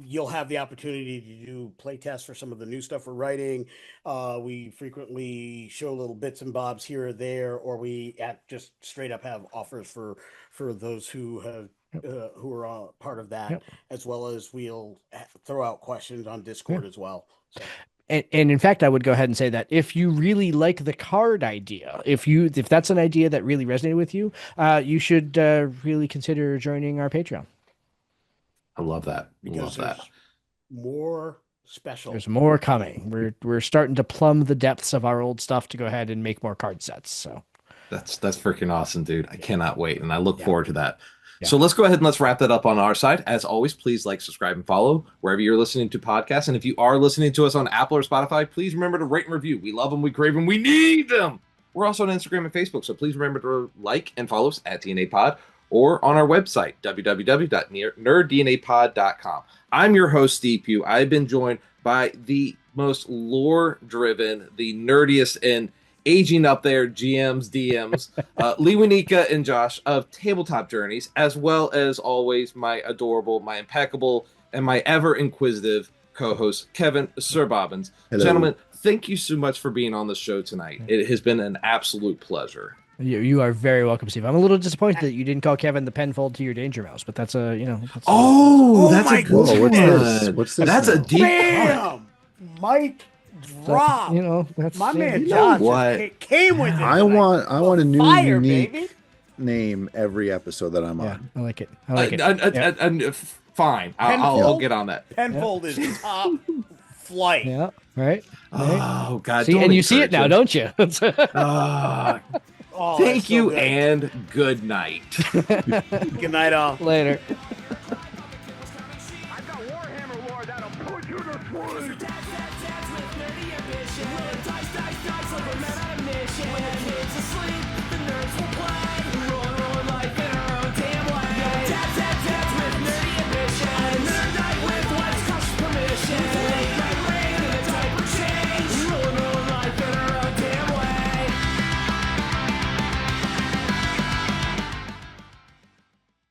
You'll have the opportunity to do play tests for some of the new stuff we're writing. We frequently show little bits and bobs here or there, or we just straight up have offers for those who have who are part of that, as well as we'll throw out questions on Discord as well. So. And in fact, I would go ahead and say that if you really like the card idea, if that's an idea that really resonated with you, you should really consider joining our Patreon. I love that. Because there's more special. There's more coming. We're starting to plumb the depths of our old stuff to go ahead and make more card sets. So that's freaking awesome, dude. I cannot wait, and I look forward to that. Yeah. So let's go ahead and let's wrap that up on our side. As always, please like, subscribe, and follow wherever you're listening to podcasts. And if you are listening to us on Apple or Spotify, please remember to rate and review. We love them, we crave them, we need them. We're also on Instagram and Facebook, so please remember to like and follow us at DNA Pod or on our website, www.nerddnapod.com. I'm your host, Steve Pugh. I've been joined by the most lore-driven, the nerdiest, and aging up there GMs, DMs, Lee Winika and Josh of Tabletop Journeys, as well as always my adorable, my impeccable, and my ever inquisitive co-host Kevin Sir Bobbins. Hello. Gentlemen, thank you so much for being on the show tonight. It has been an absolute pleasure. You are very welcome, Steve. I'm a little disappointed that you didn't call Kevin the penfold to your danger mouse, but that's a that's a good one. What's this? That's a deep Bam! Mike drop. That's my man Josh came with it. I want a new unique baby. name every episode that I'm on. I like it. Fine. I'll get on that. Penfold is top flight. Yeah. Right. Oh God. See, and you see it now, don't you? Oh, Thank you good. and good night. Good night, all. Later. I've got Warhammer lore that'll put you to sleep. Dice over men on a mission. When the kids asleep, the nerds will play.